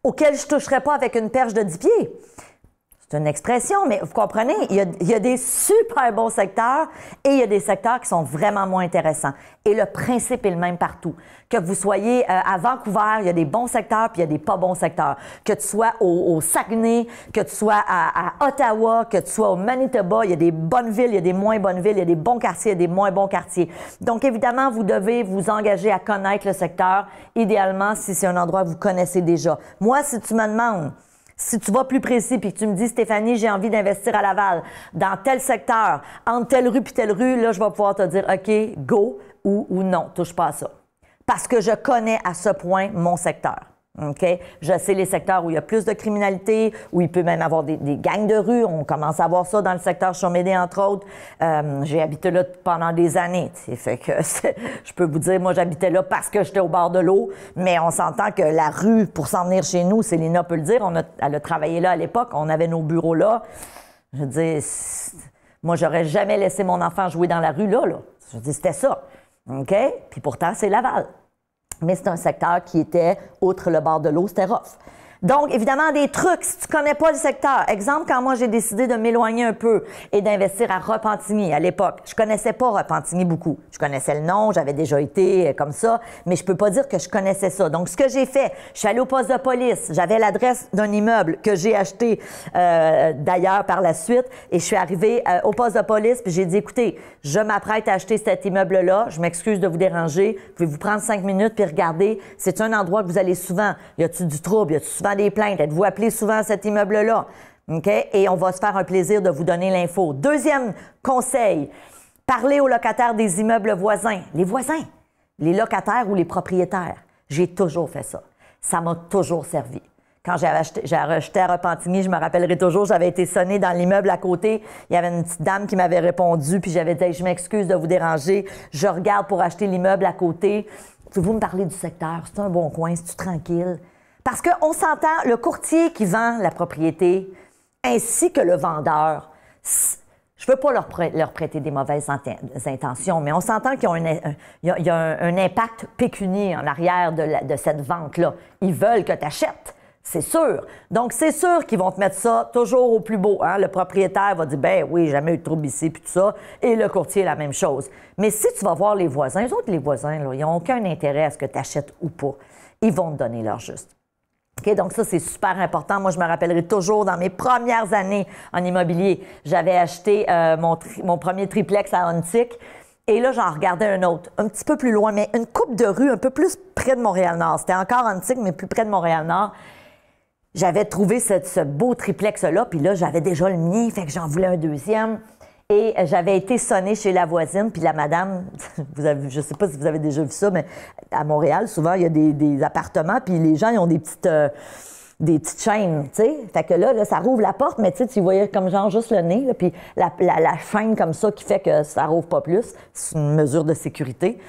auxquels je ne toucherais pas avec une perche de 10 pieds. C'est une expression, mais vous comprenez, il y a des super bons secteurs et il y a des secteurs qui sont vraiment moins intéressants. Et le principe est le même partout. Que vous soyez à Vancouver, il y a des bons secteurs puis il y a des pas bons secteurs. Que tu sois au Saguenay, que tu sois à Ottawa, que tu sois au Manitoba, il y a des bonnes villes, il y a des moins bonnes villes, il y a des bons quartiers, il y a des moins bons quartiers. Donc, évidemment, vous devez vous engager à connaître le secteur, idéalement si c'est un endroit que vous connaissez déjà. Moi, si tu me demandes, Si tu vas plus précis puis que tu me dis, Stéphanie, j'ai envie d'investir à Laval, dans tel secteur, entre telle rue puis telle rue, là, je vais pouvoir te dire, OK, go ou non, touche pas à ça. Parce que je connais à ce point mon secteur. OK? Je sais les secteurs où il y a plus de criminalité, où il peut même avoir des gangs de rue. On commence à voir ça dans le secteur Chaumédé, entre autres. J'ai habité là pendant des années. Fait que je peux vous dire, moi, j'habitais là parce que j'étais au bord de l'eau, mais on s'entend que la rue, pour s'en venir chez nous, Célina peut le dire, elle a travaillé là à l'époque, on avait nos bureaux là. Je veux dire, moi, j'aurais jamais laissé mon enfant jouer dans la rue là. Je veux dire, c'était ça. OK? Puis pourtant, c'est Laval. Mais c'est un secteur qui était, outre le bord de l'eau, c'était rough. Donc, évidemment, des trucs, si tu connais pas le secteur. Exemple, quand moi, j'ai décidé de m'éloigner un peu et d'investir à Repentigny à l'époque. Je connaissais pas Repentigny beaucoup. Je connaissais le nom, j'avais déjà été comme ça, mais je peux pas dire que je connaissais ça. Donc, ce que j'ai fait, je suis allée au poste de police. J'avais l'adresse d'un immeuble que j'ai acheté d'ailleurs par la suite et je suis arrivée au poste de police puis j'ai dit, écoutez, je m'apprête à acheter cet immeuble-là. Je m'excuse de vous déranger. Pouvez-vous prendre 5 minutes puis regarder? C'est un endroit que vous allez souvent. Y a-t-il du trouble? Y a-t-il souvent des plaintes? Êtes-vous appelé souvent à cet immeuble-là? OK? Et on va se faire un plaisir de vous donner l'info. Deuxième conseil, parlez aux locataires des immeubles voisins. Les voisins, les locataires ou les propriétaires. J'ai toujours fait ça. Ça m'a toujours servi. Quand j'ai acheté à Repentigny, je me rappellerai toujours, j'avais été sonnée dans l'immeuble à côté. Il y avait une petite dame qui m'avait répondu, puis j'avais dit « Je m'excuse de vous déranger. Je regarde pour acheter l'immeuble à côté. Pouvez-vous me parler du secteur? C'est un bon coin? C'est-tu tranquille? » Parce qu'on s'entend, le courtier qui vend la propriété, ainsi que le vendeur, je ne veux pas leur prêter des mauvaises intentions, mais on s'entend qu'il y a un impact pécunier en arrière de cette vente-là. Ils veulent que tu achètes, c'est sûr. Donc, c'est sûr qu'ils vont te mettre ça toujours au plus beau. Hein? Le propriétaire va dire, ben oui, jamais eu de trouble ici, puis tout ça. Et le courtier, la même chose. Mais si tu vas voir les voisins, eux autres, les voisins, là, ils n'ont aucun intérêt à ce que tu achètes ou pas. Ils vont te donner leur juste. Okay, donc ça, c'est super important. Moi, je me rappellerai toujours, dans mes premières années en immobilier, j'avais acheté mon premier triplex à Huntsic. Et là, j'en regardais un autre, un petit peu plus loin, mais une coupe de rue un peu plus près de Montréal-Nord. C'était encore Huntsic, mais plus près de Montréal-Nord. J'avais trouvé ce beau triplex-là, puis là, j'avais déjà le mien, fait que j'en voulais un deuxième. Et j'avais été sonnée chez la voisine, puis la madame, je ne sais pas si vous avez déjà vu ça, mais à Montréal, souvent, il y a des appartements, puis les gens, ils ont des petites chaînes, tu sais. Fait que là, ça rouvre la porte, mais tu sais, tu voyais comme genre juste le nez, là, puis la chaîne comme ça qui fait que ça rouvre pas plus. C'est une mesure de sécurité.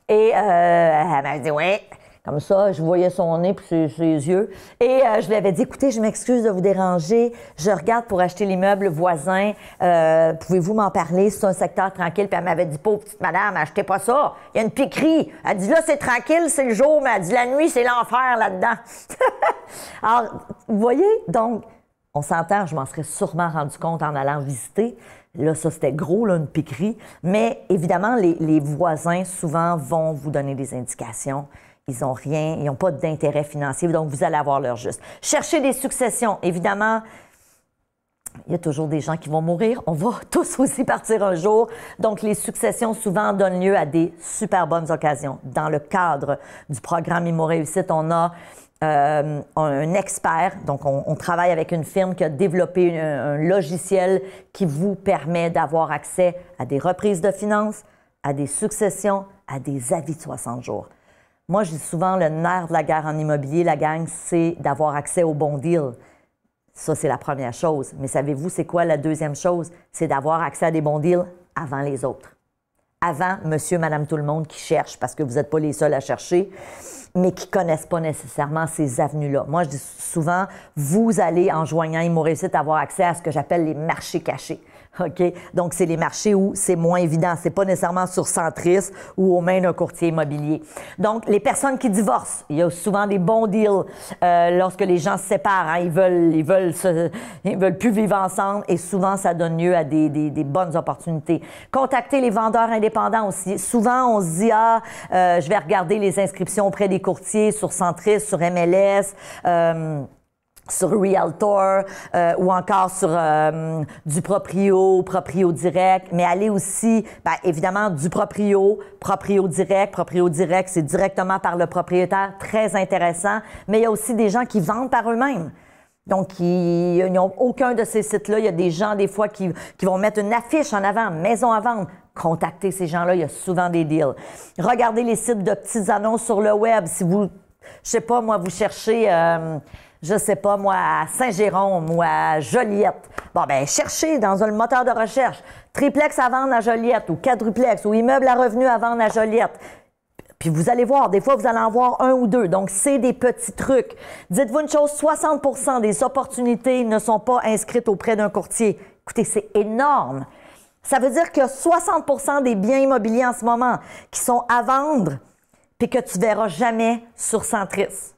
Et elle m'a dit, ouais. Comme ça, je voyais son nez puis ses yeux. Et je lui avais dit, écoutez, je m'excuse de vous déranger. Je regarde pour acheter l'immeuble voisin. Pouvez-vous m'en parler? C'est un secteur tranquille. Puis elle m'avait dit, pauvre petite madame, achetez pas ça. Il y a une piquerie. Elle dit, là, c'est tranquille, c'est le jour. Mais elle dit, la nuit, c'est l'enfer là-dedans. Alors, vous voyez? Donc, on s'entend, je m'en serais sûrement rendu compte en allant visiter. Là, ça, c'était gros, là, une piquerie. Mais évidemment, les voisins, souvent, vont vous donner des indications. Ils n'ont rien, ils n'ont pas d'intérêt financier, donc vous allez avoir leur juste. Cherchez des successions. Évidemment, il y a toujours des gens qui vont mourir. On va tous aussi partir un jour. Donc, les successions, souvent, donnent lieu à des super bonnes occasions. Dans le cadre du programme Immo Réussite, on a un expert. Donc, on travaille avec une firme qui a développé un logiciel qui vous permet d'avoir accès à des reprises de finances, à des successions, à des avis de 60 jours. Moi, je dis souvent, le nerf de la guerre en immobilier, la gang, c'est d'avoir accès aux bons deals. Ça, c'est la première chose. Mais savez-vous, c'est quoi la deuxième chose? C'est d'avoir accès à des bons deals avant les autres. Avant monsieur, madame, tout le monde qui cherche, parce que vous n'êtes pas les seuls à chercher, mais qui ne connaissent pas nécessairement ces avenues-là. Moi, je dis souvent, vous allez, en joignant Immo Réussite, avoir accès à ce que j'appelle les marchés cachés. OK? Donc, c'est les marchés où c'est moins évident. C'est pas nécessairement sur Centris ou aux mains d'un courtier immobilier. Donc, les personnes qui divorcent, il y a souvent des bons deals lorsque les gens se séparent. Hein, ils veulent plus vivre ensemble et souvent, ça donne lieu à des bonnes opportunités. Contactez les vendeurs indépendants aussi. Souvent, on se dit, je vais regarder les inscriptions auprès des courtiers sur Centris, sur MLS, sur Realtor ou encore sur du proprio direct, mais allez aussi, évidemment, du proprio direct. Proprio direct, c'est directement par le propriétaire, très intéressant, mais il y a aussi des gens qui vendent par eux-mêmes. Donc, ils n'ont aucun de ces sites-là. Il y a des gens, des fois, qui vont mettre une affiche en avant, maison à vendre. Contactez ces gens-là, il y a souvent des deals. Regardez les sites de petites annonces sur le web. Si vous, je sais pas, moi, vous cherchez, je sais pas, moi, à Saint-Jérôme ou à Joliette. Bon, ben cherchez dans un moteur de recherche triplex à vendre à Joliette ou quadruplex ou immeuble à revenu à vendre à Joliette. Puis vous allez voir, des fois, vous allez en voir un ou deux. Donc, c'est des petits trucs. Dites-vous une chose, 60 des opportunités ne sont pas inscrites auprès d'un courtier. Écoutez, c'est énorme. Ça veut dire que 60 des biens immobiliers en ce moment qui sont à vendre puis que tu verras jamais sur Centris,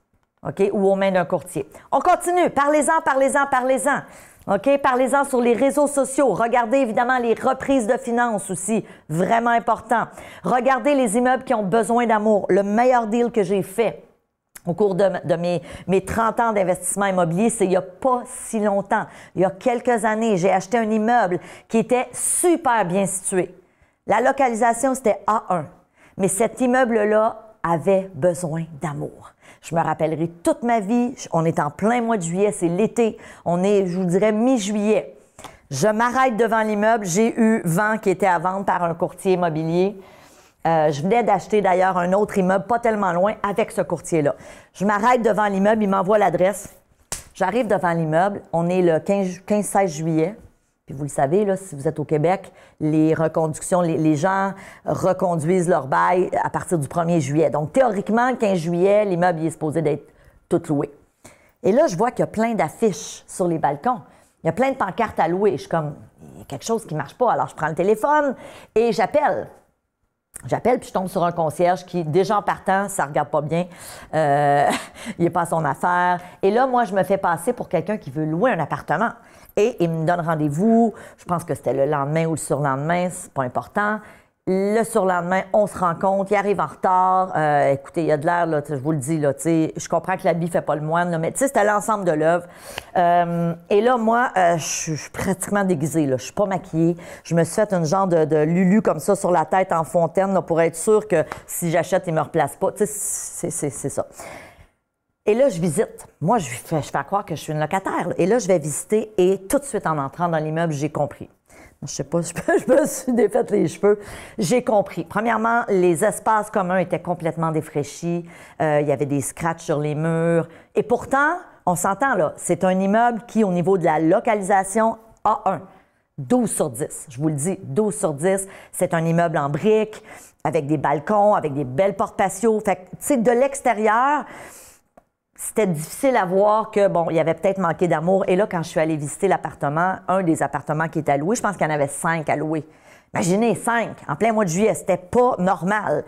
OK, ou aux mains d'un courtier. On continue. Parlez-en, parlez-en, parlez-en. OK? Parlez-en sur les réseaux sociaux. Regardez évidemment les reprises de finances aussi. Vraiment important. Regardez les immeubles qui ont besoin d'amour. Le meilleur deal que j'ai fait au cours de mes 30 ans d'investissement immobilier, c'est il n'y a pas si longtemps. Il y a quelques années, j'ai acheté un immeuble qui était super bien situé. La localisation, c'était A1. Mais cet immeuble-là avait besoin d'amour. Je me rappellerai toute ma vie. On est en plein mois de juillet, c'est l'été. On est, je vous dirais, mi-juillet. Je m'arrête devant l'immeuble. J'ai eu vent qui était à vendre par un courtier immobilier. Je venais d'acheter d'ailleurs un autre immeuble, pas tellement loin, avec ce courtier-là. Je m'arrête devant l'immeuble, il m'envoie l'adresse. J'arrive devant l'immeuble. On est le 15-16 juillet. Puis vous le savez, là, si vous êtes au Québec, les reconductions, les gens reconduisent leur bail à partir du 1er juillet. Donc, théoriquement, le 15 juillet, l'immeuble est supposé d'être tout loué. Et là, je vois qu'il y a plein d'affiches sur les balcons. Il y a plein de pancartes à louer. Je suis comme, il y a quelque chose qui ne marche pas. Alors, je prends le téléphone et j'appelle. J'appelle, puis je tombe sur un concierge qui, déjà en partant, ça ne regarde pas bien. Il n'est pas à son affaire. Et là, moi, je me fais passer pour quelqu'un qui veut louer un appartement. Et il me donne rendez-vous. Je pense que c'était le lendemain ou le surlendemain, c'est pas important. Le surlendemain, on se rencontre, il arrive en retard. Écoutez, il y a de l'air, là, je vous le dis, là, je comprends que l'habit ne fait pas le moine, là, mais c'était l'ensemble de l'œuvre. Et là, moi, je suis pratiquement déguisée, là, je suis pas maquillée. Je me suis fait une genre de lulu comme ça sur la tête en fontaine là, pour être sûre que si j'achète, il ne me replace pas. C'est ça. Et là, je visite. Moi, je fais croire que je suis une locataire. Là. Et là, je vais visiter et tout de suite, en entrant dans l'immeuble, j'ai compris. Je sais pas, je me suis défaite les cheveux. J'ai compris. Premièrement, les espaces communs étaient complètement défraîchis. Il y avait des scratchs sur les murs. Et pourtant, on s'entend là, c'est un immeuble qui, au niveau de la localisation, a 12 sur 10. Je vous le dis, 12 sur 10. C'est un immeuble en briques, avec des balcons, avec des belles portes patio. Fait que, tu sais, de l'extérieur, c'était difficile à voir que, bon, il y avait peut-être manqué d'amour. Et là, quand je suis allée visiter l'appartement, un des appartements qui était à louer, je pense qu'il y en avait 5 à louer. Imaginez, 5, en plein mois de juillet, c'était pas normal.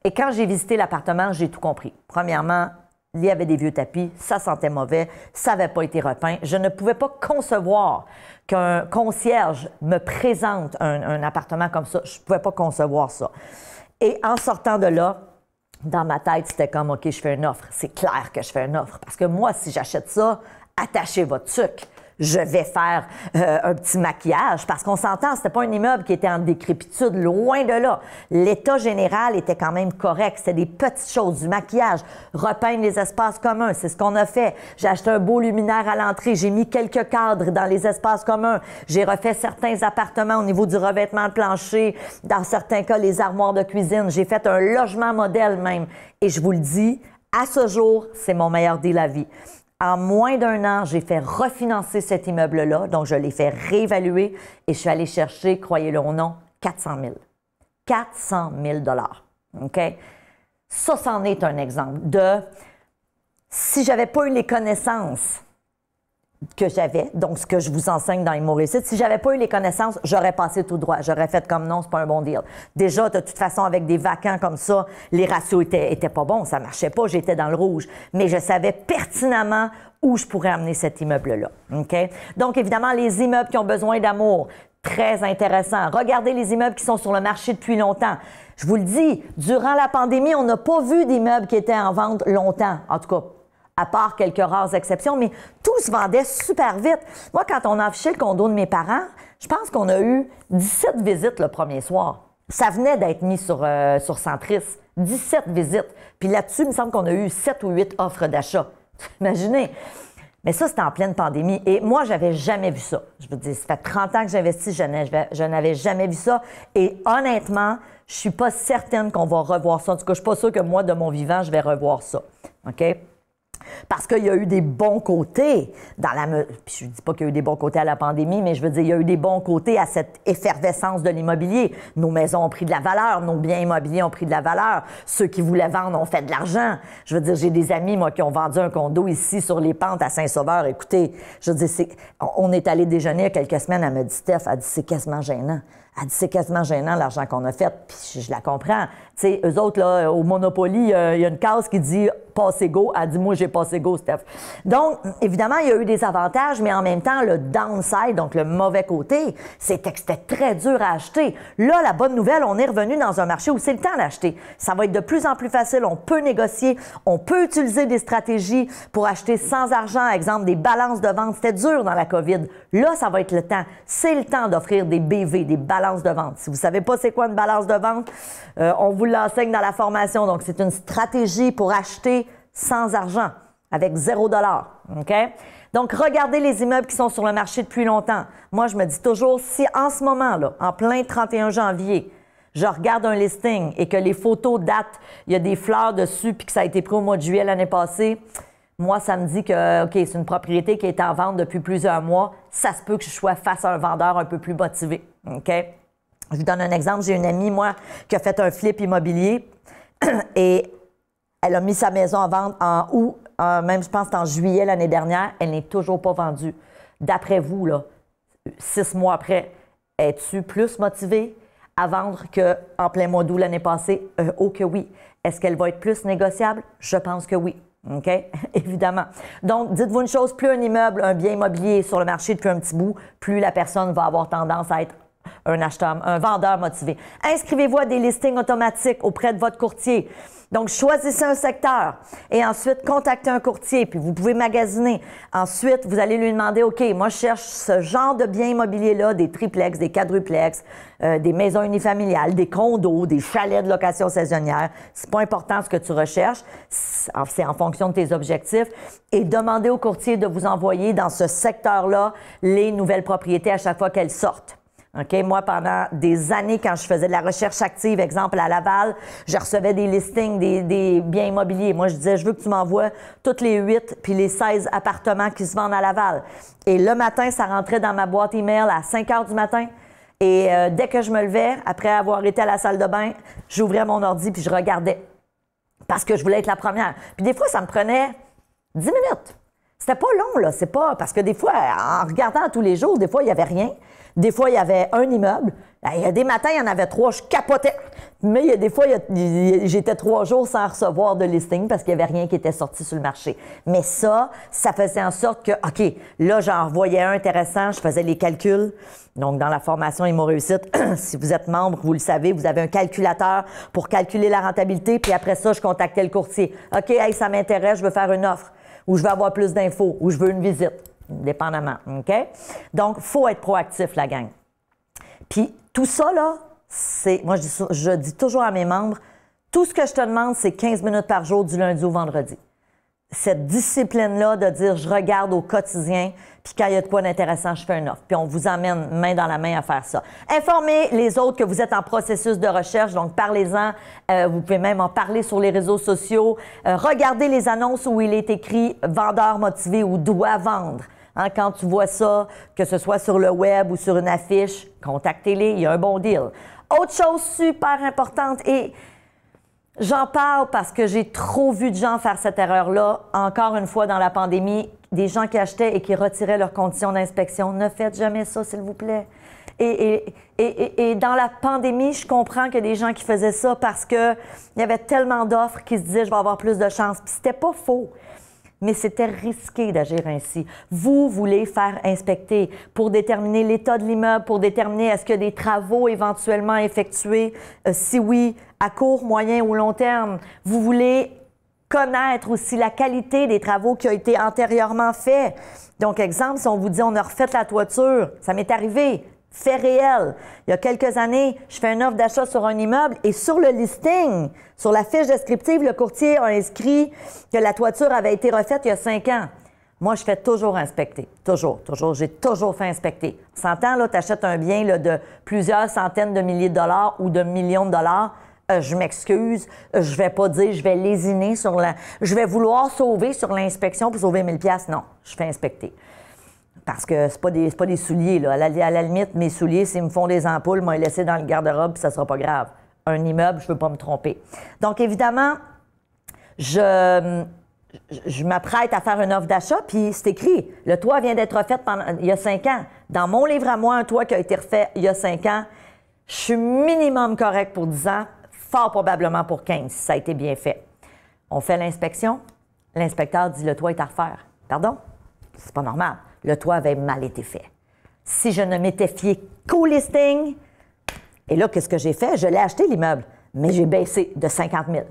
Et quand j'ai visité l'appartement, j'ai tout compris. Premièrement, il y avait des vieux tapis, ça sentait mauvais, ça n'avait pas été repeint. Je ne pouvais pas concevoir qu'un concierge me présente un appartement comme ça. Je ne pouvais pas concevoir ça. Et en sortant de là, dans ma tête, c'était comme, OK, je fais une offre. C'est clair que je fais une offre. Parce que moi, si j'achète ça, attachez votre sucre. Je vais faire un petit maquillage. Parce qu'on s'entend, c'était pas un immeuble qui était en décrépitude, loin de là. L'état général était quand même correct. C'était des petites choses, du maquillage, repeindre les espaces communs. C'est ce qu'on a fait. J'ai acheté un beau luminaire à l'entrée. J'ai mis quelques cadres dans les espaces communs. J'ai refait certains appartements au niveau du revêtement de plancher. Dans certains cas, les armoires de cuisine. J'ai fait un logement modèle même. Et je vous le dis, à ce jour, c'est mon meilleur deal à vie. En moins d'1 an, j'ai fait refinancer cet immeuble-là, donc je l'ai fait réévaluer et je suis allée chercher, croyez-le ou non, 400 000. 400 000 $. OK? Ça, c'en est un exemple de si j'avais pas eu les connaissances que j'avais, donc ce que je vous enseigne dans Immo Réussite, si j'avais pas eu les connaissances, j'aurais passé tout droit. J'aurais fait comme non, c'est pas un bon deal. Déjà, de toute façon, avec des vacants comme ça, les ratios étaient pas bons, ça marchait pas, j'étais dans le rouge. Mais je savais pertinemment où je pourrais amener cet immeuble-là. OK? Donc, évidemment, les immeubles qui ont besoin d'amour, très intéressant. Regardez les immeubles qui sont sur le marché depuis longtemps. Je vous le dis, durant la pandémie, on n'a pas vu d'immeubles qui étaient en vente longtemps, en tout cas, à part quelques rares exceptions, mais tout se vendait super vite. Moi, quand on a affiché le condo de mes parents, je pense qu'on a eu 17 visites le premier soir. Ça venait d'être mis sur Centris. 17 visites. Puis là-dessus, il me semble qu'on a eu 7 ou 8 offres d'achat. Imaginez. Mais ça, c'était en pleine pandémie. Et moi, j'avais jamais vu ça. Je veux dire, ça fait 30 ans que j'investis, je n'avais jamais vu ça. Et honnêtement, je suis pas certaine qu'on va revoir ça. En tout cas, je suis pas sûre que moi, de mon vivant, je vais revoir ça. OK? Parce qu'il y a eu des bons côtés dans la... Puis je ne dis pas qu'il y a eu des bons côtés à la pandémie, mais je veux dire, il y a eu des bons côtés à cette effervescence de l'immobilier. Nos maisons ont pris de la valeur, nos biens immobiliers ont pris de la valeur. Ceux qui voulaient vendre ont fait de l'argent. Je veux dire, j'ai des amis, moi, qui ont vendu un condo ici sur les pentes à Saint-Sauveur. Écoutez, je veux dire, on est allé déjeuner il y a quelques semaines, elle m'a dit, Steph, elle dit, c'est quasiment gênant. Elle dit, c'est quasiment gênant l'argent qu'on a fait, puis je la comprends. Tu sais, eux autres, là, au Monopoly, il y a une case qui dit « passez go ». Elle dit « moi, j'ai passé go, Steph ». Donc, évidemment, il y a eu des avantages, mais en même temps, le downside, donc le mauvais côté, c'était que c'était très dur à acheter. Là, la bonne nouvelle, on est revenu dans un marché où c'est le temps d'acheter. Ça va être de plus en plus facile, on peut négocier, on peut utiliser des stratégies pour acheter sans argent, exemple des balances de vente. C'était dur dans la COVID. Là, ça va être le temps. C'est le temps d'offrir des BV, des balances de vente. Si vous ne savez pas c'est quoi une balance de vente, on vous l'enseigne dans la formation. Donc, c'est une stratégie pour acheter sans argent, avec $0. OK? Donc, regardez les immeubles qui sont sur le marché depuis longtemps. Moi, je me dis toujours, si en ce moment, là, en plein 31 janvier, je regarde un listing et que les photos datent, il y a des fleurs dessus puis que ça a été pris au mois de juillet l'année passée, moi, ça me dit que, OK, c'est une propriété qui est en vente depuis plusieurs mois. Ça se peut que je sois face à un vendeur un peu plus motivé. OK? Je vous donne un exemple. J'ai une amie, moi, qui a fait un flip immobilier et elle a mis sa maison en vente en août, même je pense en juillet l'année dernière. Elle n'est toujours pas vendue. D'après vous, là, 6 mois après, es-tu plus motivée à vendre qu'en plein mois d'août l'année passée? Oh que oui. Est-ce qu'elle va être plus négociable? Je pense que oui. OK? Évidemment. Donc, dites-vous une chose, plus un immeuble, un bien immobilier est sur le marché depuis un petit bout, plus la personne va avoir tendance à être un acheteur, un vendeur motivé. Inscrivez-vous à des listings automatiques auprès de votre courtier. Donc, choisissez un secteur et ensuite, contactez un courtier, puis vous pouvez magasiner. Ensuite, vous allez lui demander, OK, moi, je cherche ce genre de biens immobiliers-là, des triplex, des quadruplex, des maisons unifamiliales, des condos, des chalets de location saisonnière. C'est pas important ce que tu recherches, c'est en fonction de tes objectifs. Et demandez au courtier de vous envoyer dans ce secteur-là les nouvelles propriétés à chaque fois qu'elles sortent. OK? Moi, pendant des années, quand je faisais de la recherche active, exemple à Laval, je recevais des listings des biens immobiliers. Moi, je disais, je veux que tu m'envoies toutes les 8 puis les 16 appartements qui se vendent à Laval. Et le matin, ça rentrait dans ma boîte email à 5 heures du matin. Et dès que je me levais, après avoir été à la salle de bain, j'ouvrais mon ordi puis je regardais. Parce que je voulais être la première. Puis des fois, ça me prenait 10 minutes. C'était pas long, là. C'est pas... Parce que des fois, en regardant tous les jours, des fois, il n'y avait rien. Des fois, il y avait un immeuble. Il y a des matins, il y en avait 3, je capotais. Mais il y a des fois, j'étais 3 jours sans recevoir de listing parce qu'il n'y avait rien qui était sorti sur le marché. Mais ça faisait en sorte que, OK, là, j'en voyais un intéressant, je faisais les calculs. Donc, dans la formation Immo Réussite, si vous êtes membre, vous le savez, vous avez un calculateur pour calculer la rentabilité. Puis après ça, je contactais le courtier. OK, hey, ça m'intéresse, je veux faire une offre. Ou je veux avoir plus d'infos. Ou je veux une visite. Dépendamment, OK? Donc, il faut être proactif, la gang. Puis, tout ça, là, c'est... Moi, je dis toujours à mes membres, tout ce que je te demande, c'est 15 minutes par jour du lundi au vendredi. Cette discipline-là de dire, je regarde au quotidien, puis quand il y a de quoi d'intéressant, je fais une offre. Puis on vous emmène main dans la main à faire ça. Informez les autres que vous êtes en processus de recherche, donc parlez-en. Vous pouvez même en parler sur les réseaux sociaux. Regardez les annonces où il est écrit « vendeur motivé » ou « doit vendre ». Hein, quand tu vois ça, que ce soit sur le web ou sur une affiche, contactez-les, il y a un bon deal. Autre chose super importante, et j'en parle parce que j'ai trop vu de gens faire cette erreur-là, encore une fois dans la pandémie, des gens qui achetaient et qui retiraient leurs conditions d'inspection. Ne faites jamais ça, s'il vous plaît. Et dans la pandémie, je comprends qu'il y a des gens qui faisaient ça parce qu'il y avait tellement d'offres qui se disaient « je vais avoir plus de chance ». Puis c'était pas faux. Mais c'était risqué d'agir ainsi. Vous voulez faire inspecter pour déterminer l'état de l'immeuble, pour déterminer est-ce qu'il y a des travaux éventuellement effectués, si oui, à court, moyen ou long terme. Vous voulez connaître aussi la qualité des travaux qui ont été antérieurement faits. Donc, exemple, si on vous dit on a refait la toiture, ça m'est arrivé. Fait réel. Il y a quelques années, je fais une offre d'achat sur un immeuble et sur le listing, sur la fiche descriptive, le courtier a inscrit que la toiture avait été refaite il y a 5 ans. Moi, je fais toujours inspecter. Toujours. J'ai toujours fait inspecter. On s'entend, là, tu achètes un bien là, de plusieurs centaines de milliers de dollars ou de millions de dollars. Je m'excuse, je vais pas dire, je vais lésiner sur la... Je vais vouloir sauver sur l'inspection pour sauver 1000 $. Non, je fais inspecter. Parce que c'est pas des souliers, là. À la limite, mes souliers, s'ils me font des ampoules, moi, les laisser dans le garde-robe, puis ça sera pas grave. Un immeuble, je veux pas me tromper. Donc, évidemment, je m'apprête à faire une offre d'achat, puis c'est écrit. Le toit vient d'être refait il y a 5 ans. Dans mon livre à moi, un toit qui a été refait il y a 5 ans, je suis minimum correct pour 10 ans, fort probablement pour 15, si ça a été bien fait. On fait l'inspection. L'inspecteur dit, le toit est à refaire. Pardon? C'est pas normal. Le toit avait mal été fait. Si je ne m'étais fié qu'au listing, et là, qu'est-ce que j'ai fait? Je l'ai acheté, l'immeuble, mais j'ai baissé de 50 000.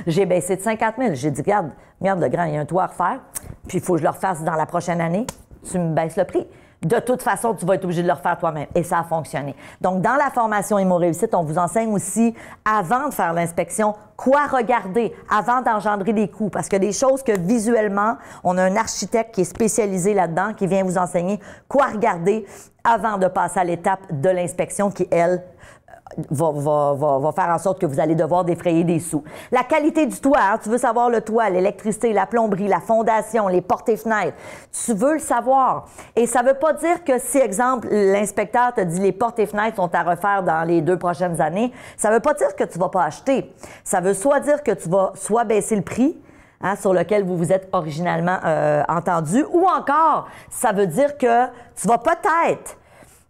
J'ai baissé de 50 000. J'ai dit, regarde, le grand, il y a un toit à refaire, puis il faut que je le refasse dans la prochaine année. Tu me baisses le prix. De toute façon, tu vas être obligé de le refaire toi-même. Et ça a fonctionné. Donc, dans la formation Immo Réussite, on vous enseigne aussi, avant de faire l'inspection, quoi regarder avant d'engendrer des coûts. Parce que des choses que visuellement, on a un architecte qui est spécialisé là-dedans, qui vient vous enseigner quoi regarder avant de passer à l'étape de l'inspection qui, elle, va faire en sorte que vous allez devoir défrayer des sous. La qualité du toit, hein, tu veux savoir le toit, l'électricité, la plomberie, la fondation, les portes et fenêtres. Tu veux le savoir. Et ça ne veut pas dire que si, exemple, l'inspecteur te dit les portes et fenêtres sont à refaire dans les 2 prochaines années, ça ne veut pas dire que tu ne vas pas acheter. Ça veut soit dire que tu vas soit baisser le prix, hein, sur lequel vous vous êtes originalement entendu, ou encore, ça veut dire que tu vas peut-être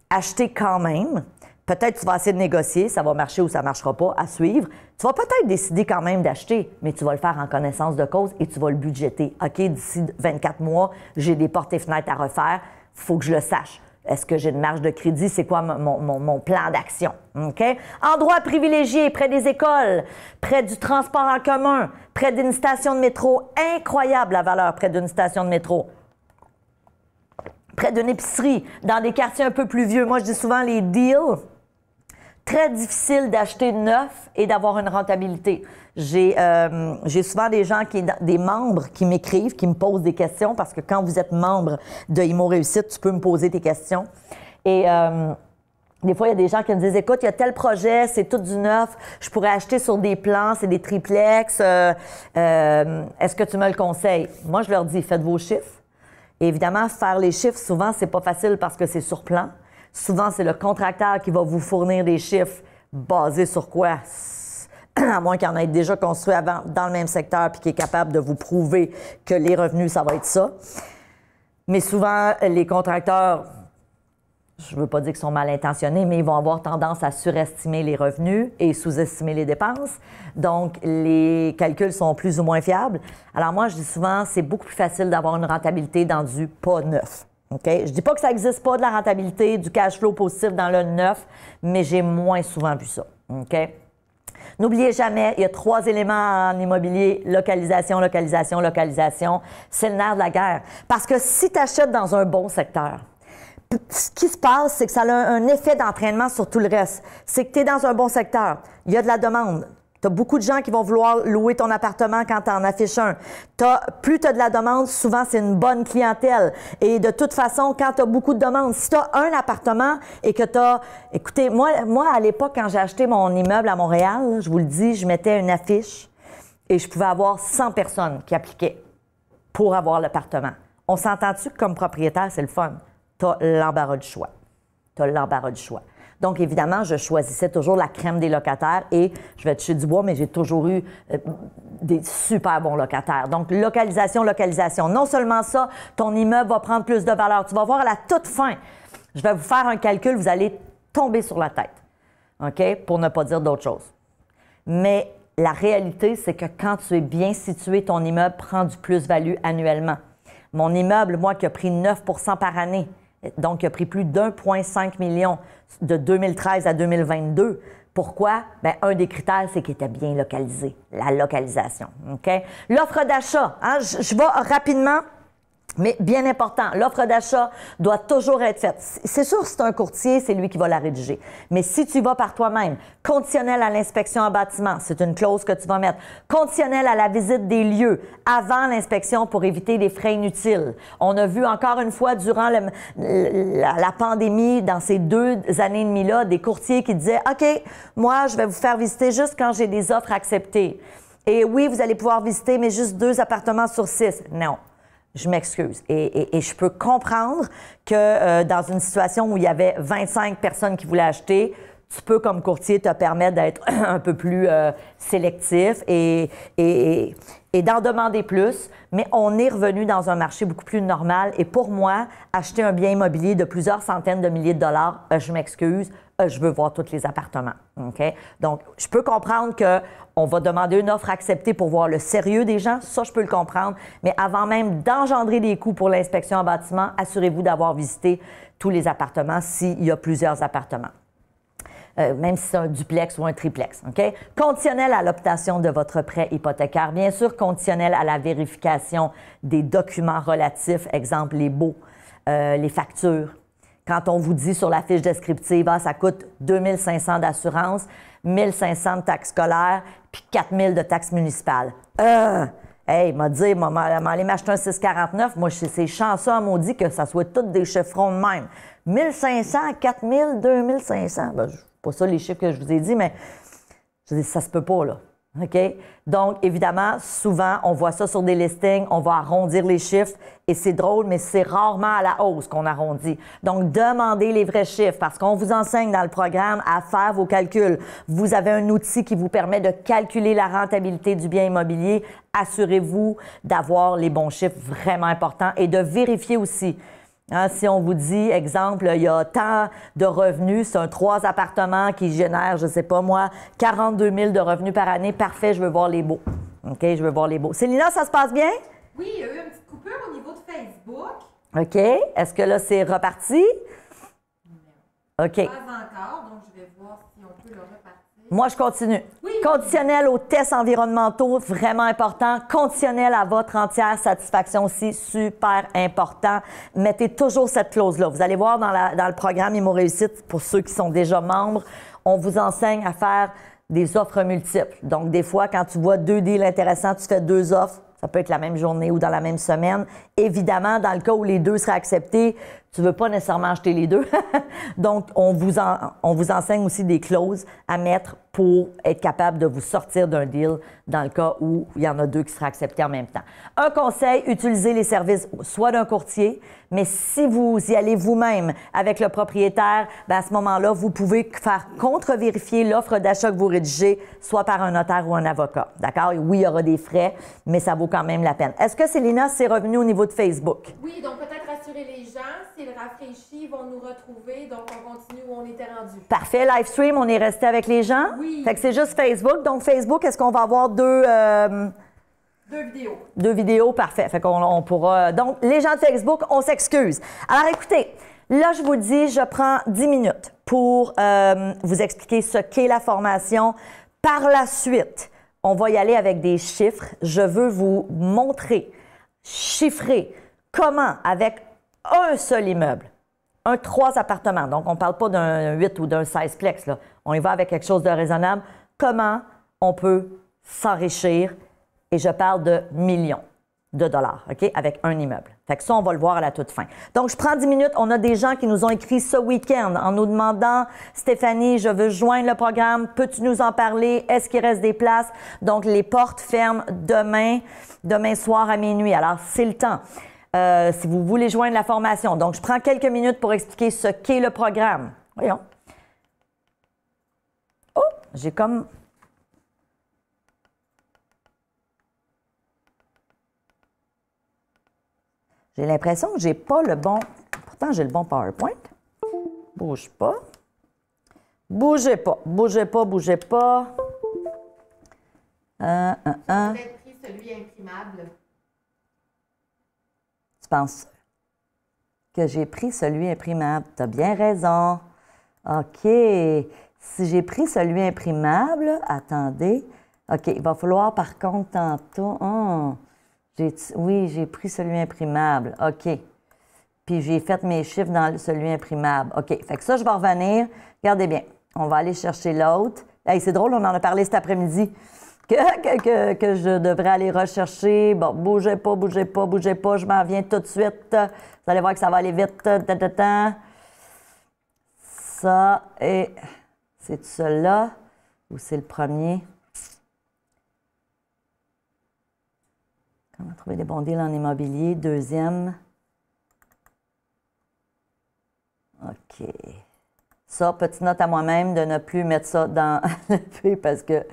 acheter quand même. Peut-être que tu vas essayer de négocier, ça va marcher ou ça ne marchera pas, à suivre. Tu vas peut-être décider quand même d'acheter, mais tu vas le faire en connaissance de cause et tu vas le budgéter. OK, d'ici 24 mois, j'ai des portes et fenêtres à refaire, il faut que je le sache. Est-ce que j'ai une marge de crédit? C'est quoi mon plan d'action? OK? Endroit privilégié, près des écoles, près du transport en commun, près d'une station de métro. Incroyable la valeur près d'une station de métro. Près d'une épicerie, dans des quartiers un peu plus vieux. Moi, je dis souvent les deals. Très difficile d'acheter neuf et d'avoir une rentabilité. J'ai souvent des membres qui m'écrivent, qui me posent des questions, parce que quand vous êtes membre de Immo Réussite, tu peux me poser tes questions. Et des fois, il y a des gens qui me disent, écoute, il y a tel projet, c'est tout du neuf, je pourrais acheter sur des plans, c'est des triplex, est-ce que tu me le conseilles? Moi, je leur dis, faites vos chiffres. Et évidemment, faire les chiffres, souvent, c'est pas facile parce que c'est sur plan. Souvent, c'est le contracteur qui va vous fournir des chiffres basés sur quoi? À moins qu'il en ait déjà construit avant dans le même secteur puis qui est capable de vous prouver que les revenus, ça va être ça. Mais souvent, les contracteurs, je ne veux pas dire qu'ils sont mal intentionnés, mais ils vont avoir tendance à surestimer les revenus et sous-estimer les dépenses. Donc, les calculs sont plus ou moins fiables. Alors moi, je dis souvent, c'est beaucoup plus facile d'avoir une rentabilité dans du pas neuf. Okay? Je dis pas que ça n'existe pas de la rentabilité, du cash flow positif dans le neuf, mais j'ai moins souvent vu ça. Okay? N'oubliez jamais, il y a 3 éléments en immobilier, localisation, localisation, localisation. C'est le nerf de la guerre. Parce que si tu achètes dans un bon secteur, ce qui se passe, c'est que ça a un effet d'entraînement sur tout le reste. C'est que tu es dans un bon secteur. Il y a de la demande. Tu as beaucoup de gens qui vont vouloir louer ton appartement quand tu en affiches un. Plus tu as de la demande, souvent, c'est une bonne clientèle. Et de toute façon, quand tu as beaucoup de demandes, si tu as un appartement et que tu as... Écoutez, moi, à l'époque, quand j'ai acheté mon immeuble à Montréal, je vous le dis, je mettais une affiche et je pouvais avoir 100 personnes qui appliquaient pour avoir l'appartement. On s'entend-tu que comme propriétaire, c'est le fun? Tu as l'embarras du choix. Tu as l'embarras du choix. Donc, évidemment, je choisissais toujours la crème des locataires et je vais toucher du bois, mais j'ai toujours eu des super bons locataires. Donc, localisation, localisation. Non seulement ça, ton immeuble va prendre plus de valeur. Tu vas voir à la toute fin, je vais vous faire un calcul, vous allez tomber sur la tête, OK, pour ne pas dire d'autre chose. Mais la réalité, c'est que quand tu es bien situé, ton immeuble prend du plus-value annuellement. Mon immeuble, moi, qui a pris 9 % par année, donc, il a pris plus d'1,5 million de 2013 à 2022. Pourquoi? Bien, un des critères, c'est qu'il était bien localisé, la localisation. OK? L'offre d'achat, hein? Je vais rapidement Mais bien important, l'offre d'achat doit toujours être faite. C'est sûr, si c'est un courtier, c'est lui qui va la rédiger. Mais si tu vas par toi-même, conditionnel à l'inspection en bâtiment, c'est une clause que tu vas mettre. Conditionnel à la visite des lieux avant l'inspection pour éviter les frais inutiles. On a vu encore une fois durant la pandémie, dans ces 2 années et demie-là, des courtiers qui disaient « OK, moi, je vais vous faire visiter juste quand j'ai des offres acceptées. Et oui, vous allez pouvoir visiter, mais juste 2 appartements sur 6. » Non. Je m'excuse. Et je peux comprendre que dans une situation où il y avait 25 personnes qui voulaient acheter, tu peux, comme courtier, te permettre d'être un peu plus sélectif et d'en demander plus. Mais on est revenu dans un marché beaucoup plus normal. Et pour moi, acheter un bien immobilier de plusieurs centaines de milliers de dollars, je m'excuse, je veux voir tous les appartements. OK? Donc, je peux comprendre qu'on va demander une offre acceptée pour voir le sérieux des gens. Ça, je peux le comprendre. Mais avant même d'engendrer des coûts pour l'inspection en bâtiment, assurez-vous d'avoir visité tous les appartements s'il y a plusieurs appartements. Même si c'est un duplex ou un triplex. OK? Conditionnel à l'obtention de votre prêt hypothécaire. Bien sûr, conditionnel à la vérification des documents relatifs, exemple les baux, les factures. Quand on vous dit sur la fiche descriptive, ça coûte 2 500 d'assurance, 1 500 de taxes scolaires, puis 4 000 de taxes municipales. Hey, m'a dit, aller m'acheter un 649, moi, c'est chanceux en maudit que ça soit tous des chiffrons de même. 1 500, 4 000, 2 500. Ben, pas ça les chiffres que je vous ai dit, mais je dis, ça se peut pas, là. OK? Donc, évidemment, souvent, on voit ça sur des listings, on va arrondir les chiffres et c'est drôle, mais c'est rarement à la hausse qu'on arrondit. Donc, demandez les vrais chiffres parce qu'on vous enseigne dans le programme à faire vos calculs. Vous avez un outil qui vous permet de calculer la rentabilité du bien immobilier. Assurez-vous d'avoir les bons chiffres vraiment importants et de vérifier aussi. Hein, si on vous dit, exemple, il y a tant de revenus, c'est un 3 appartements qui génèrent, je ne sais pas moi, 42 000 de revenus par année, parfait, je veux voir les beaux. OK, je veux voir les beaux. Célina, ça se passe bien? Oui, il y a eu une petite coupure au niveau de Facebook. OK. Est-ce que là, c'est reparti? Non. OK. Pas encore, donc je vais voir si on peut le repartir. Moi, je continue. Oui. Conditionnel aux tests environnementaux, vraiment important. Conditionnel à votre entière satisfaction aussi, super important. Mettez toujours cette clause-là. Vous allez voir dans le programme Immo Réussite, pour ceux qui sont déjà membres, on vous enseigne à faire des offres multiples. Donc, des fois, quand tu vois 2 deals intéressants, tu fais 2 offres. Ça peut être la même journée ou dans la même semaine. Évidemment, dans le cas où les 2 seraient acceptés, tu ne veux pas nécessairement acheter les 2. Donc, on vous enseigne aussi des clauses à mettre pour être capable de vous sortir d'un deal dans le cas où il y en a 2 qui seraient acceptés en même temps. Un conseil, utilisez les services soit d'un courtier, mais si vous y allez vous-même avec le propriétaire, bien à ce moment-là, vous pouvez faire contre-vérifier l'offre d'achat que vous rédigez, soit par un notaire ou un avocat. D'accord? Oui, il y aura des frais, mais ça vaut quand même la peine. Est-ce que, Célina, c'est revenu au niveau de Facebook? Oui, donc peut-être rassurer les gens. S'ils rafraîchissent, ils vont nous retrouver. Donc, on continue où on était rendu. Parfait. Live stream, on est resté avec les gens? Oui. Fait que c'est juste Facebook. Donc, Facebook, est-ce qu'on va avoir 2... 2 vidéos. 2 vidéos, parfait. Fait qu'on pourra... Donc, les gens de Facebook, on s'excuse. Alors, écoutez, là, je vous dis, je prends 10 minutes pour vous expliquer ce qu'est la formation. Par la suite, on va y aller avec des chiffres. Je veux vous montrer, chiffrer, comment, avec un seul immeuble, un 3 appartements, donc on ne parle pas d'un 8 ou d'un 16-plex, là. On y va avec quelque chose de raisonnable, comment on peut s'enrichir, et je parle de millions de dollars, OK, avec un immeuble. Fait que ça, on va le voir à la toute fin. Donc, je prends 10 minutes. On a des gens qui nous ont écrit ce week-end en nous demandant « Stéphanie, je veux joindre le programme. Peux-tu nous en parler? Est-ce qu'il reste des places? » Donc, les portes ferment demain soir à minuit. Alors, c'est le temps. Si vous voulez joindre la formation. Donc, je prends quelques minutes pour expliquer ce qu'est le programme. Voyons. Oh, j'ai comme... J'ai l'impression que j'ai pas le bon... Pourtant, j'ai le bon PowerPoint. Bouge pas. Bougez pas. Bougez pas, bougez pas. Peut-être pris celui imprimable. Tu penses que j'ai pris celui imprimable? Tu as bien raison. OK. Si j'ai pris celui imprimable, attendez. OK, il va falloir par contre tantôt... Oui, j'ai pris celui imprimable. OK. Puis j'ai fait mes chiffres dans celui imprimable. OK. Fait que ça, je vais revenir. Regardez bien. On va aller chercher l'autre. Hey, c'est drôle, on en a parlé cet après-midi. Que je devrais aller rechercher. Bon, bougez pas, bougez pas, bougez pas. Je m'en viens tout de suite. Vous allez voir que ça va aller vite. Ça et... C'est celui-là ou c'est le premier? Comment trouver des bons deals en immobilier? Deuxième. OK. Ça, petite note à moi-même de ne plus mettre ça dans le P parce que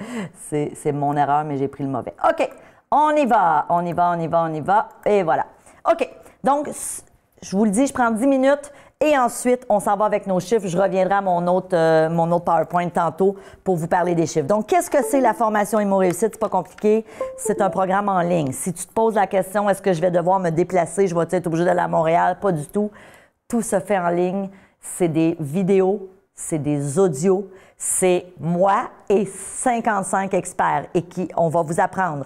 c'est mon erreur, mais j'ai pris le mauvais. OK. On y va. On y va, on y va, on y va. Et voilà. OK. Donc, je vous le dis, je prends 10 minutes. Et ensuite, on s'en va avec nos chiffres. Je reviendrai à mon autre PowerPoint tantôt pour vous parler des chiffres. Donc, qu'est-ce que c'est la formation Immo Réussite? C'est pas compliqué. C'est un programme en ligne. Si tu te poses la question, est-ce que je vais devoir me déplacer? Je vais être obligée d'aller à Montréal? Pas du tout. Tout se fait en ligne. C'est des vidéos, c'est des audios. C'est moi et 55 experts et on va vous apprendre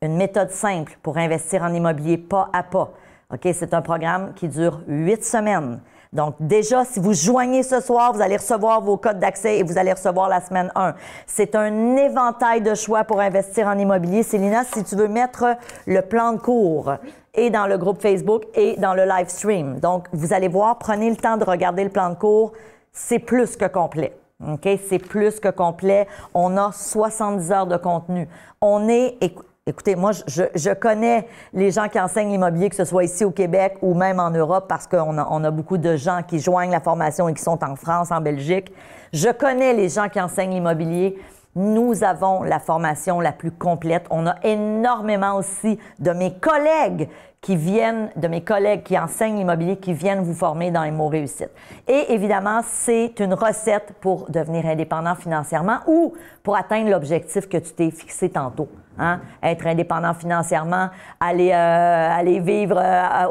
une méthode simple pour investir en immobilier pas à pas. OK? C'est un programme qui dure 8 semaines. Donc, déjà, si vous joignez ce soir, vous allez recevoir vos codes d'accès et vous allez recevoir la semaine 1. C'est un éventail de choix pour investir en immobilier. Célina, si tu veux mettre le plan de cours et dans le groupe Facebook et dans le live stream. Donc, vous allez voir, prenez le temps de regarder le plan de cours. C'est plus que complet. OK? C'est plus que complet. On a 70 heures de contenu. On est... Écoutez, moi, je connais les gens qui enseignent l'immobilier, que ce soit ici au Québec ou même en Europe, parce qu'on a beaucoup de gens qui joignent la formation et qui sont en France, en Belgique. Je connais les gens qui enseignent l'immobilier. Nous avons la formation la plus complète. On a énormément aussi de mes collègues qui enseignent l'immobilier, qui viennent vous former dans Immo Réussite. Et évidemment, c'est une recette pour devenir indépendant financièrement ou pour atteindre l'objectif que tu t'es fixé tantôt. Hein? Être indépendant financièrement, aller vivre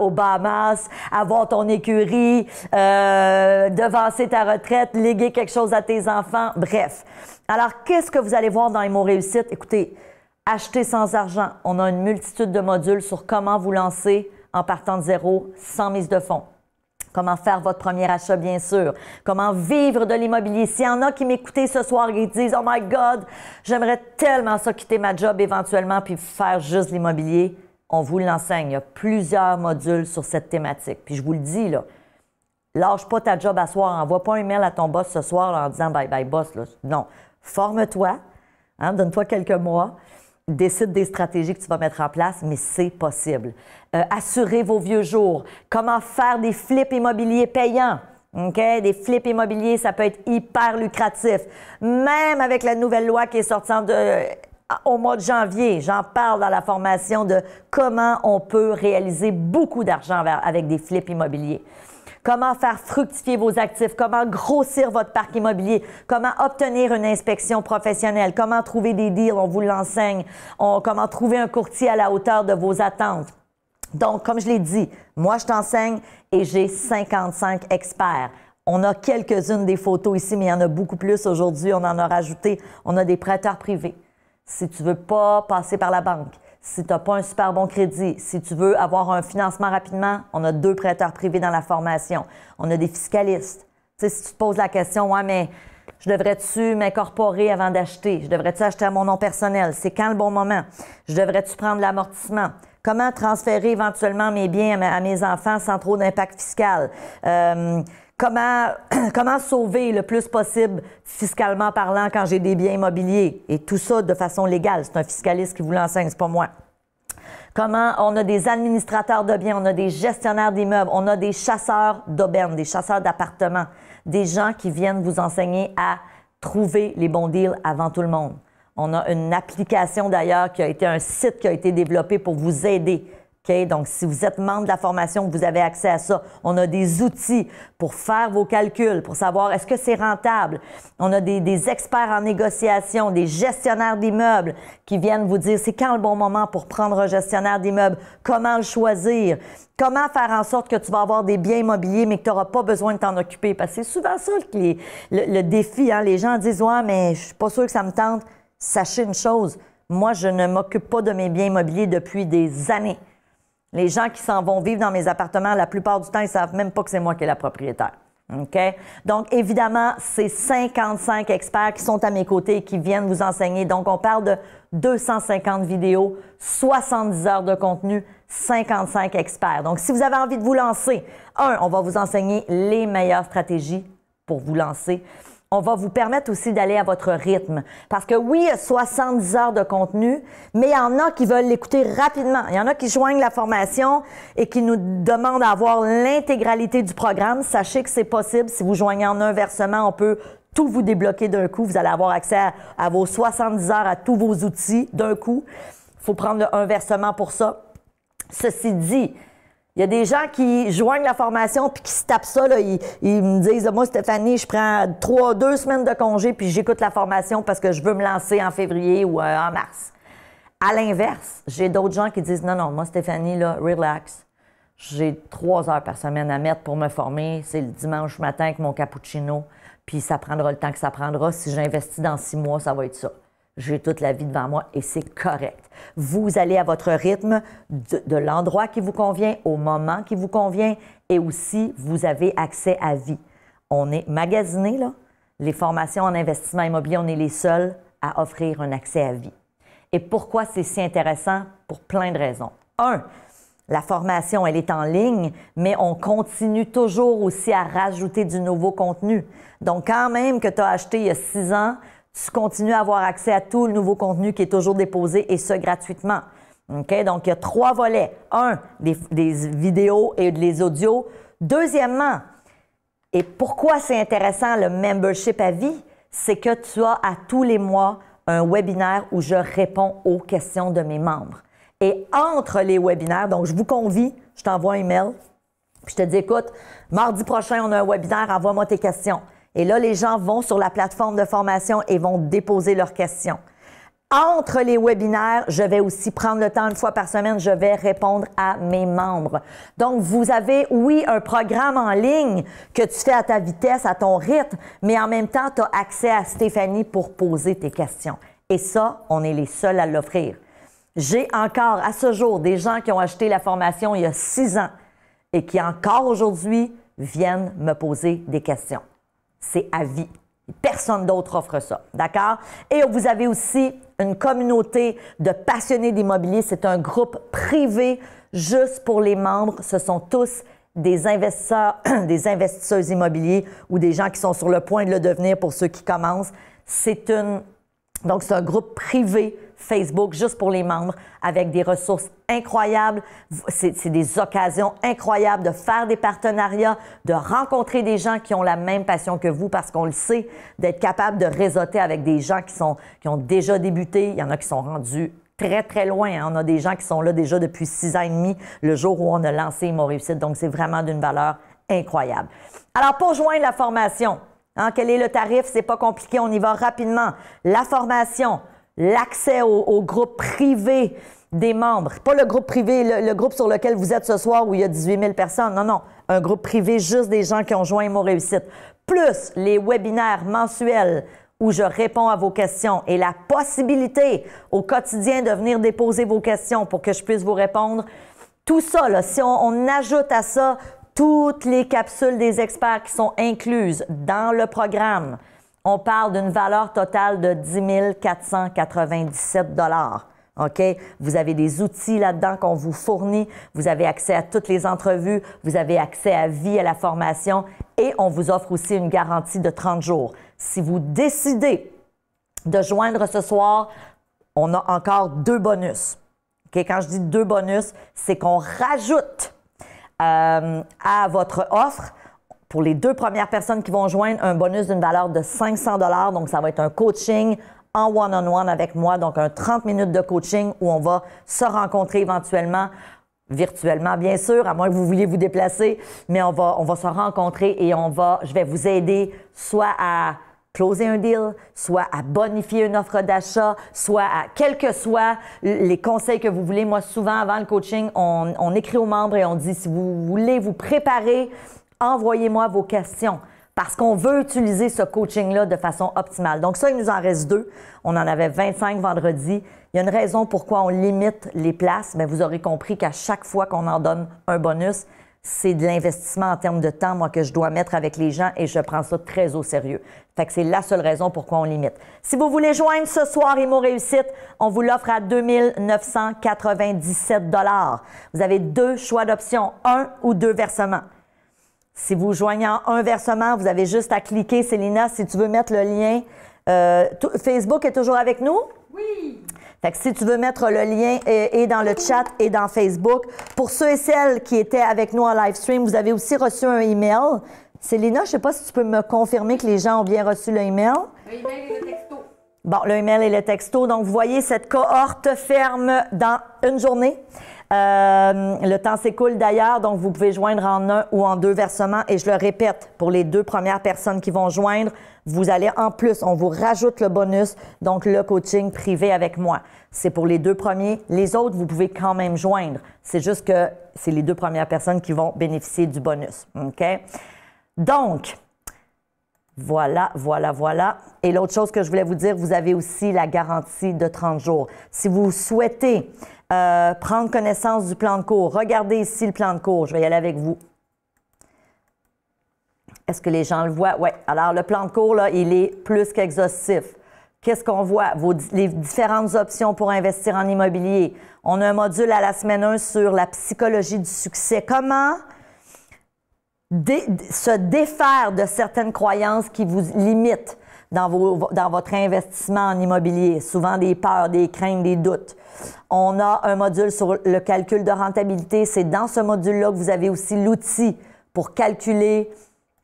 aux Bahamas, avoir ton écurie, devancer ta retraite, léguer quelque chose à tes enfants, bref. Alors, qu'est-ce que vous allez voir dans Immo Réussite? Écoutez, acheter sans argent. On a une multitude de modules sur comment vous lancer en partant de zéro, sans mise de fonds. Comment faire votre premier achat, bien sûr. Comment vivre de l'immobilier. S'il y en a qui m'écoutaient ce soir et qui disent « Oh my God, j'aimerais tellement ça quitter ma job éventuellement puis faire juste l'immobilier », on vous l'enseigne. Il y a plusieurs modules sur cette thématique. Puis je vous le dis, là, lâche pas ta job à soir. Envoie pas un email à ton boss ce soir là, en disant « Bye bye boss ». Non, forme-toi, hein, donne-toi quelques mois. Décide des stratégies que tu vas mettre en place, mais c'est possible. Assurez vos vieux jours. Comment faire des flips immobiliers payants? Okay? Des flips immobiliers, ça peut être hyper lucratif. Même avec la nouvelle loi qui est sortie au mois de janvier, j'en parle dans la formation de comment on peut réaliser beaucoup d'argent avec des flips immobiliers. Comment faire fructifier vos actifs, comment grossir votre parc immobilier, comment obtenir une inspection professionnelle, comment trouver des deals, on vous l'enseigne, comment trouver un courtier à la hauteur de vos attentes. Donc, comme je l'ai dit, moi, je t'enseigne et j'ai 55 experts. On a quelques-unes des photos ici, mais il y en a beaucoup plus aujourd'hui. On en a rajouté. On a des prêteurs privés. Si tu ne veux pas passer par la banque, si tu n'as pas un super bon crédit, si tu veux avoir un financement rapidement, on a 2 prêteurs privés dans la formation. On a des fiscalistes. Tu sais, si tu te poses la question, « Ouais, mais je devrais-tu m'incorporer avant d'acheter? Je devrais-tu acheter à mon nom personnel? C'est quand le bon moment? Je devrais-tu prendre l'amortissement? Comment transférer éventuellement mes biens à mes enfants sans trop d'impact fiscal? Comment sauver le plus possible fiscalement parlant quand j'ai des biens immobiliers? Et tout ça de façon légale. C'est un fiscaliste qui vous l'enseigne, c'est pas moi. Comment on a des administrateurs de biens, on a des gestionnaires d'immeubles, on a des chasseurs d'aubaines, des chasseurs d'appartements, des gens qui viennent vous enseigner à trouver les bons deals avant tout le monde. On a une application d'ailleurs qui a été un site qui a été développé pour vous aider. Okay? Donc, si vous êtes membre de la formation, vous avez accès à ça. On a des outils pour faire vos calculs, pour savoir est-ce que c'est rentable. On a des experts en négociation, des gestionnaires d'immeubles qui viennent vous dire c'est quand le bon moment pour prendre un gestionnaire d'immeuble, comment le choisir, comment faire en sorte que tu vas avoir des biens immobiliers mais que tu n'auras pas besoin de t'en occuper. Parce que c'est souvent ça le défi. Hein? Les gens disent « Ouais, mais je suis pas sûr que ça me tente ». Sachez une chose, Moi, je ne m'occupe pas de mes biens immobiliers depuis des années. Les gens qui s'en vont vivre dans mes appartements, la plupart du temps, ils ne savent même pas que c'est moi qui est la propriétaire. OK? Donc, évidemment, c'est 55 experts qui sont à mes côtés et qui viennent vous enseigner. Donc, on parle de 250 vidéos, 70 heures de contenu, 55 experts. Donc, si vous avez envie de vous lancer, on va vous enseigner les meilleures stratégies pour vous lancer. On va vous permettre aussi d'aller à votre rythme. Parce que oui, il y a 70 heures de contenu, mais il y en a qui veulent l'écouter rapidement. Il y en a qui joignent la formation et qui nous demandent d'avoir l'intégralité du programme. Sachez que c'est possible. Si vous joignez en un versement, on peut tout vous débloquer d'un coup. Vous allez avoir accès à vos 70 heures, à tous vos outils d'un coup. Il faut prendre un versement pour ça. Ceci dit, il y a des gens qui joignent la formation puis qui se tapent ça. Là, ils me disent, moi, Stéphanie, je prends 2 semaines de congé puis j'écoute la formation parce que je veux me lancer en février ou en mars. À l'inverse, j'ai d'autres gens qui disent, non, moi, Stéphanie, là, relax. J'ai 3 heures par semaine à mettre pour me former. C'est le dimanche matin avec mon cappuccino. Puis ça prendra le temps que ça prendra. Si j'investis dans 6 mois, ça va être ça. J'ai toute la vie devant moi et c'est correct. Vous allez à votre rythme de l'endroit qui vous convient, au moment qui vous convient et aussi vous avez accès à vie. On est magasiné, là. Les formations en investissement immobilier, on est les seuls à offrir un accès à vie. Et pourquoi c'est si intéressant? Pour plein de raisons. 1, la formation, elle est en ligne, mais on continue toujours aussi à rajouter du nouveau contenu. Donc, quand même que tu as acheté il y a 6 ans, tu continues à avoir accès à tout le nouveau contenu qui est toujours déposé et ce, gratuitement. OK? Donc, il y a 3 volets. 1, des vidéos et des audios. Deuxièmement, et pourquoi c'est intéressant le membership à vie? C'est que tu as à tous les mois un webinaire où je réponds aux questions de mes membres. Et entre les webinaires, donc je vous convie, je t'envoie un email, puis je te dis, écoute, mardi prochain, on a un webinaire, envoie-moi tes questions. Et là, les gens vont sur la plateforme de formation et vont déposer leurs questions. Entre les webinaires, je vais aussi prendre le temps, 1 fois par semaine, je vais répondre à mes membres. Donc, vous avez, oui, un programme en ligne que tu fais à ta vitesse, à ton rythme, mais en même temps, tu as accès à Stéphanie pour poser tes questions. Et ça, on est les seuls à l'offrir. J'ai encore, à ce jour, des gens qui ont acheté la formation il y a 6 ans et qui encore aujourd'hui viennent me poser des questions. C'est à vie. Personne d'autre offre ça, d'accord? Et vous avez aussi une communauté de passionnés d'immobilier. C'est un groupe privé juste pour les membres. Ce sont tous des investisseurs, des investisseurs immobiliers ou des gens qui sont sur le point de le devenir pour ceux qui commencent. Donc, c'est un groupe privé Facebook juste pour les membres avec des ressources incroyables. C'est des occasions incroyables de faire des partenariats, de rencontrer des gens qui ont la même passion que vous parce qu'on le sait, d'être capable de réseauter avec des gens qui ont déjà débuté. Il y en a qui sont rendus très, très loin. Hein. On a des gens qui sont là déjà depuis 6 ans et demi, le jour où on a lancé Immo Réussite. Donc, c'est vraiment d'une valeur incroyable. Alors, pour joindre la formation, quel est le tarif? C'est pas compliqué, on y va rapidement. La formation, l'accès au groupe privé des membres. Pas le groupe privé, le groupe sur lequel vous êtes ce soir où il y a 18 000 personnes. Non. Un groupe privé, juste des gens qui ont joint Immo Réussite. Plus les webinaires mensuels où je réponds à vos questions et la possibilité au quotidien de venir déposer vos questions pour que je puisse vous répondre. Tout ça, là, si on ajoute à ça toutes les capsules des experts qui sont incluses dans le programme, on parle d'une valeur totale de 10 497 $. OK? Vous avez des outils là-dedans qu'on vous fournit. Vous avez accès à toutes les entrevues. Vous avez accès à vie, à la formation. Et on vous offre aussi une garantie de 30 jours. Si vous décidez de joindre ce soir, on a encore 2 bonus. OK? Quand je dis 2 bonus, c'est qu'on rajoute à votre offre, pour les 2 premières personnes qui vont joindre, un bonus d'une valeur de 500 $. Donc, ça va être un coaching en one-on-one avec moi. Donc, un 30 minutes de coaching où on va se rencontrer éventuellement, virtuellement bien sûr, à moins que vous vouliez vous déplacer, mais on va se rencontrer et je vais vous aider soit à closer un deal, soit à bonifier une offre d'achat, soit à quels que soient les conseils que vous voulez. Moi, souvent, avant le coaching, on écrit aux membres et on dit, si vous voulez vous préparer, envoyez-moi vos questions. parce qu'on veut utiliser ce coaching-là de façon optimale. Donc ça, il nous en reste 2. On en avait 25 vendredi. Il y a une raison pourquoi on limite les places, mais vous aurez compris qu'à chaque fois qu'on en donne un bonus, c'est de l'investissement en termes de temps, moi, que je dois mettre avec les gens et je prends ça très au sérieux. Fait que c'est la seule raison pourquoi on limite. Si vous voulez joindre ce soir Imo Réussite, on vous l'offre à 2 997 $. Vous avez 2 choix d'options, 1 ou 2 versements. Si vous joignez en un versement, vous avez juste à cliquer. Célina, si tu veux mettre le lien, Facebook est toujours avec nous? Oui! Fait que si tu veux mettre le lien et dans le chat et dans Facebook, pour ceux et celles qui étaient avec nous en live stream, vous avez aussi reçu un email. Célina, je ne sais pas si tu peux me confirmer que les gens ont bien reçu le email. Le email et le texto. Bon, le email et le texto. Donc, vous voyez, cette cohorte ferme dans une journée. Le temps s'écoule d'ailleurs, donc vous pouvez joindre en 1 ou en 2 versements. Et je le répète, pour les 2 premières personnes qui vont joindre, vous allez en plus, on vous rajoute le bonus, donc le coaching privé avec moi. C'est pour les 2 premiers. Les autres, vous pouvez quand même joindre. C'est juste que c'est les 2 premières personnes qui vont bénéficier du bonus. OK? Donc, voilà. Et l'autre chose que je voulais vous dire, vous avez aussi la garantie de 30 jours. Si vous souhaitez prendre connaissance du plan de cours, regardez ici le plan de cours. Je vais y aller avec vous. Est-ce que les gens le voient? Oui. Alors, le plan de cours, là, il est plus qu'exhaustif. Qu'est-ce qu'on voit? Les différentes options pour investir en immobilier. On a un module à la semaine 1 sur la psychologie du succès. Comment se défaire de certaines croyances qui vous limitent dans votre investissement en immobilier. Souvent des peurs, des craintes, des doutes. On a un module sur le calcul de rentabilité. C'est dans ce module-là que vous avez aussi l'outil pour calculer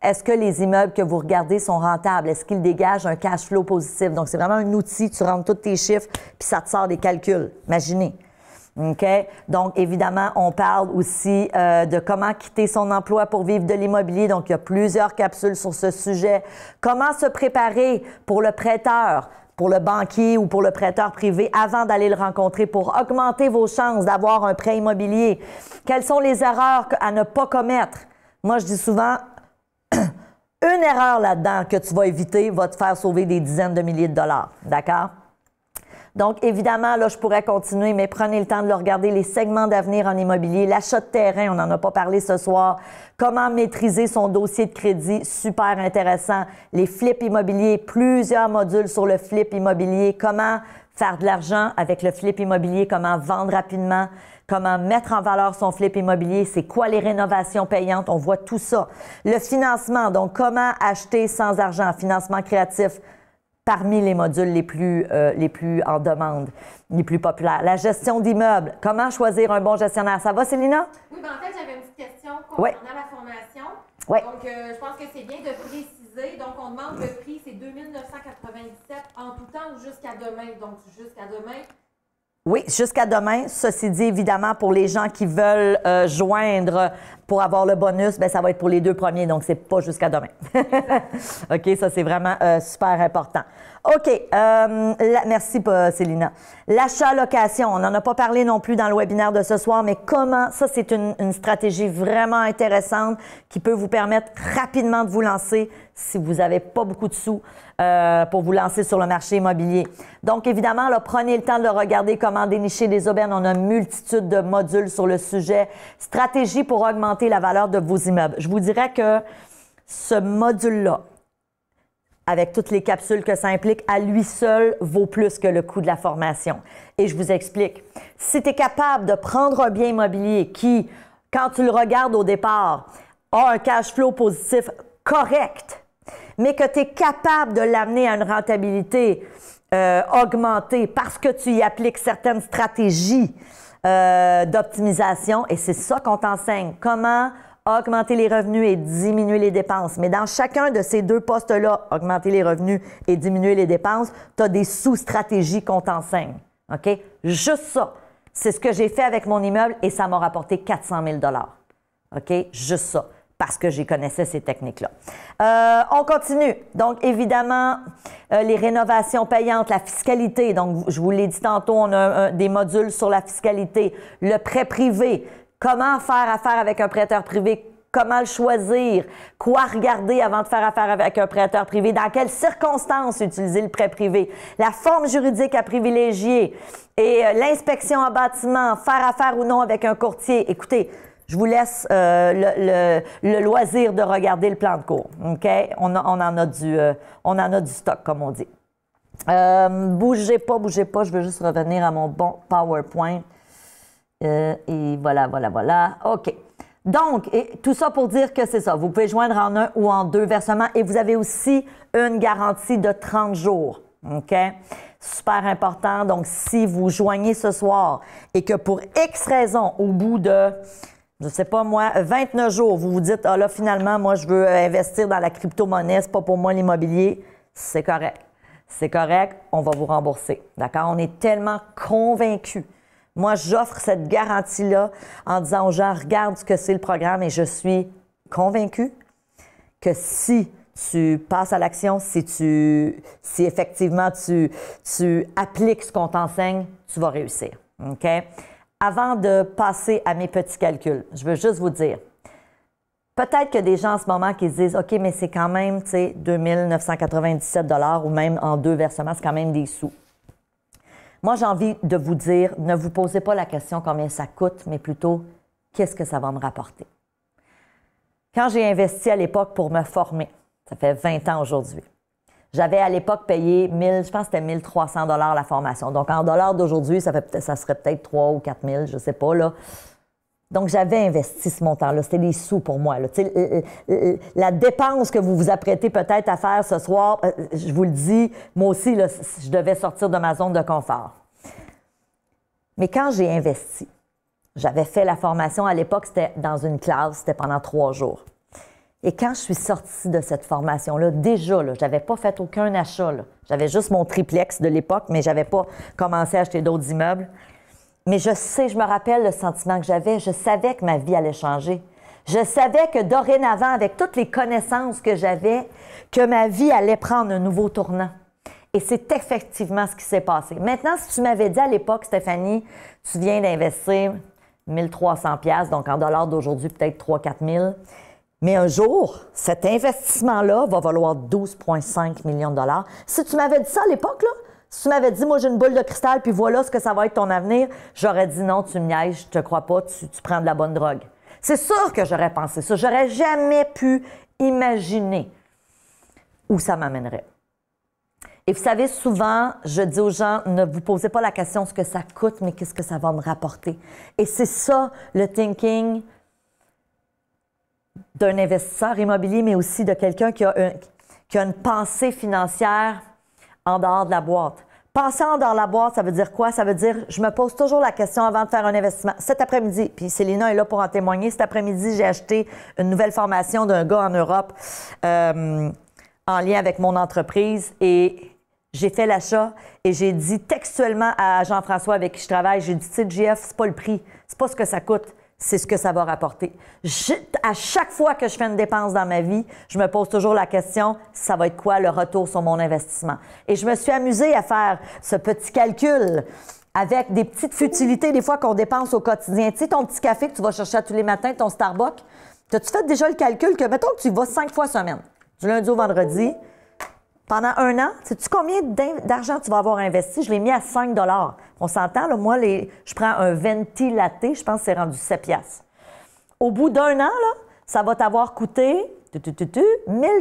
est-ce que les immeubles que vous regardez sont rentables? Est-ce qu'ils dégagent un cash flow positif? Donc, c'est vraiment un outil. Tu rentres tous tes chiffres puis ça te sort des calculs. Imaginez. OK? Donc, évidemment, on parle aussi de comment quitter son emploi pour vivre de l'immobilier. Donc, il y a plusieurs capsules sur ce sujet. Comment se préparer pour le prêteur, pour le banquier ou pour le prêteur privé avant d'aller le rencontrer pour augmenter vos chances d'avoir un prêt immobilier. Quelles sont les erreurs à ne pas commettre? Moi, je dis souvent, une erreur là-dedans que tu vas éviter va te faire sauver des dizaines de milliers de dollars. D'accord? Donc, évidemment, là, je pourrais continuer, mais prenez le temps de le regarder. Les segments d'avenir en immobilier, l'achat de terrain, on n'en a pas parlé ce soir. Comment maîtriser son dossier de crédit, super intéressant. Les flips immobiliers, plusieurs modules sur le flip immobilier. Comment faire de l'argent avec le flip immobilier, comment vendre rapidement, comment mettre en valeur son flip immobilier, c'est quoi les rénovations payantes, on voit tout ça. Le financement, donc comment acheter sans argent, financement créatif, parmi les modules les plus en demande, les plus populaires. La gestion d'immeubles, comment choisir un bon gestionnaire. Ça va, Célina? Oui, bien en fait, j'avais une petite question concernant la formation. Oui. Donc, je pense que c'est bien de préciser. Donc, on demande le prix, c'est 2 997 en tout temps ou jusqu'à demain. Donc, jusqu'à demain. Oui, jusqu'à demain. Ceci dit, évidemment, pour les gens qui veulent joindre pour avoir le bonus, bien, ça va être pour les 2 premiers, donc c'est pas jusqu'à demain. OK, ça, c'est vraiment super important. OK, merci, Célina. L'achat-location, on n'en a pas parlé non plus dans le webinaire de ce soir, mais comment, ça, c'est une stratégie vraiment intéressante qui peut vous permettre rapidement de vous lancer si vous n'avez pas beaucoup de sous pour vous lancer sur le marché immobilier. Donc, évidemment, là, prenez le temps de regarder comment dénicher des aubaines. On a une multitude de modules sur le sujet. Stratégie pour augmenter la valeur de vos immeubles. Je vous dirais que ce module-là, avec toutes les capsules que ça implique, à lui seul vaut plus que le coût de la formation. Et je vous explique. Si tu es capable de prendre un bien immobilier qui, quand tu le regardes au départ, a un cash flow positif correct, mais que tu es capable de l'amener à une rentabilité augmentée parce que tu y appliques certaines stratégies d'optimisation, et c'est ça qu'on t'enseigne. Comment augmenter les revenus et diminuer les dépenses. Mais dans chacun de ces 2 postes-là, augmenter les revenus et diminuer les dépenses, tu as des sous-stratégies qu'on t'enseigne. OK? Juste ça. C'est ce que j'ai fait avec mon immeuble et ça m'a rapporté 400 000 $. OK? Juste ça. Parce que j'y connaissais ces techniques-là. On continue. Donc, évidemment, les rénovations payantes, la fiscalité. Donc, je vous l'ai dit tantôt, on a des modules sur la fiscalité. Le prêt privé. Comment faire affaire avec un prêteur privé comment le choisir, quoi regarder avant de faire affaire avec un prêteur privé, dans quelles circonstances utiliser le prêt privé, la forme juridique à privilégier et l'inspection en bâtiment, faire affaire ou non avec un courtier. Écoutez, je vous laisse le loisir de regarder le plan de cours. OK? On en a du stock, comme on dit. Bougez pas, je veux juste revenir à mon bon PowerPoint. Et voilà. OK. Donc, tout ça pour dire que c'est ça. Vous pouvez joindre en un ou en deux versements et vous avez aussi une garantie de 30 jours. OK? Super important. Donc, si vous joignez ce soir et que pour X raison, au bout de, je sais pas moi, 29 jours, vous vous dites, ah là, finalement, moi, je veux investir dans la crypto-monnaie, c'est pas pour moi l'immobilier, c'est correct. C'est correct, on va vous rembourser. D'accord? On est tellement convaincus. Moi, j'offre cette garantie-là en disant aux gens, regarde ce que c'est le programme et je suis convaincue que si tu passes à l'action, si effectivement tu appliques ce qu'on t'enseigne, tu vas réussir. OK? Avant de passer à mes petits calculs, je veux juste vous dire, peut-être qu'il y a des gens en ce moment qui se disent, OK, mais c'est quand même, tu sais, 2 997 $ ou même en deux versements, c'est quand même des sous. Moi, j'ai envie de vous dire, ne vous posez pas la question combien ça coûte, mais plutôt, qu'est-ce que ça va me rapporter? Quand j'ai investi à l'époque pour me former, ça fait 20 ans aujourd'hui, j'avais à l'époque payé je pense que c'était 1 300 $ la formation. Donc, en dollars d'aujourd'hui, ça serait peut-être 3 000 ou 4 000, je ne sais pas, là. Donc, j'avais investi ce montant-là. C'était des sous pour moi. Là. La dépense que vous vous apprêtez peut-être à faire ce soir, je vous le dis, moi aussi, là, je devais sortir de ma zone de confort. Mais quand j'ai investi, j'avais fait la formation, à l'époque, c'était dans une classe, c'était pendant 3 jours. Et quand je suis sortie de cette formation-là, déjà, je n'avais pas fait aucun achat. J'avais juste mon triplex de l'époque, mais je n'avais pas commencé à acheter d'autres immeubles. Mais je me rappelle le sentiment que j'avais. Je savais que ma vie allait changer. Je savais que dorénavant, avec toutes les connaissances que j'avais, que ma vie allait prendre un nouveau tournant. Et c'est effectivement ce qui s'est passé. Maintenant, si tu m'avais dit à l'époque, Stéphanie, tu viens d'investir 1 300 $, donc en dollars d'aujourd'hui, peut-être 3 000 4 000, mais un jour, cet investissement-là va valoir 12,5 millions de dollars. Si tu m'avais dit ça à l'époque, là, si tu m'avais dit, moi, j'ai une boule de cristal, puis voilà ce que ça va être ton avenir, j'aurais dit non, tu me niaises, je te crois pas, tu prends de la bonne drogue. C'est sûr que j'aurais pensé ça. J'aurais jamais pu imaginer où ça m'amènerait. Et vous savez, souvent, je dis aux gens, ne vous posez pas la question ce que ça coûte, mais qu'est-ce que ça va me rapporter. Et c'est ça, le thinking d'un investisseur immobilier, mais aussi de quelqu'un qui a une pensée financière en dehors de la boîte. Penser en dehors de la boîte, ça veut dire quoi? Ça veut dire, je me pose toujours la question avant de faire un investissement. Cet après-midi, puis Célina est là pour en témoigner, cet après-midi, j'ai acheté une nouvelle formation d'un gars en Europe en lien avec mon entreprise et j'ai fait l'achat et j'ai dit textuellement à Jean-François avec qui je travaille, j'ai dit, tu sais, JF, c'est pas le prix, c'est pas ce que ça coûte. C'est ce que ça va rapporter. À chaque fois que je fais une dépense dans ma vie, je me pose toujours la question, ça va être quoi le retour sur mon investissement? Et je me suis amusée à faire ce petit calcul avec des petites futilités, des fois qu'on dépense au quotidien. Tu sais, ton petit café que tu vas chercher à tous les matins, ton Starbucks, as-tu fait déjà le calcul que, mettons que tu y vas 5 fois semaine, du lundi au vendredi, pendant 1 an, sais-tu combien d'argent tu vas avoir investi? Je l'ai mis à 5 $. On s'entend, là, moi, je prends un venti latte, je pense que c'est rendu 7 $. Au bout d'1 an, là, ça va t'avoir coûté 1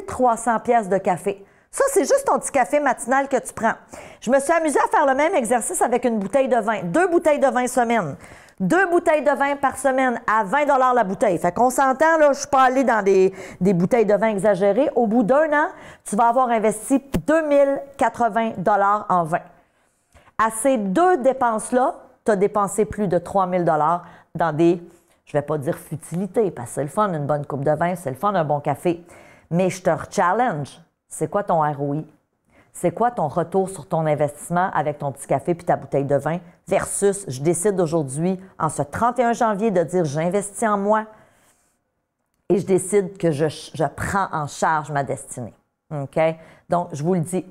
300 $ de café. Ça, c'est juste ton petit café matinal que tu prends. Je me suis amusée à faire le même exercice avec une bouteille de vin. 2 bouteilles de vin semaine. 2 bouteilles de vin par semaine à 20 $ la bouteille. Fait qu'on s'entend, là, je ne suis pas allée dans des bouteilles de vin exagérées. Au bout d'1 an, tu vas avoir investi 2 080 $ en vin. À ces 2 dépenses-là, tu as dépensé plus de 3 000 $ dans des, je ne vais pas dire futilités, parce que c'est le fun, une bonne coupe de vin, c'est le fun, un bon café. Mais je te challenge. C'est quoi ton ROI? C'est quoi ton retour sur ton investissement avec ton petit café puis ta bouteille de vin versus je décide aujourd'hui, en ce 31 janvier, de dire j'investis en moi et je décide que je prends en charge ma destinée. OK? Donc, je vous le dis,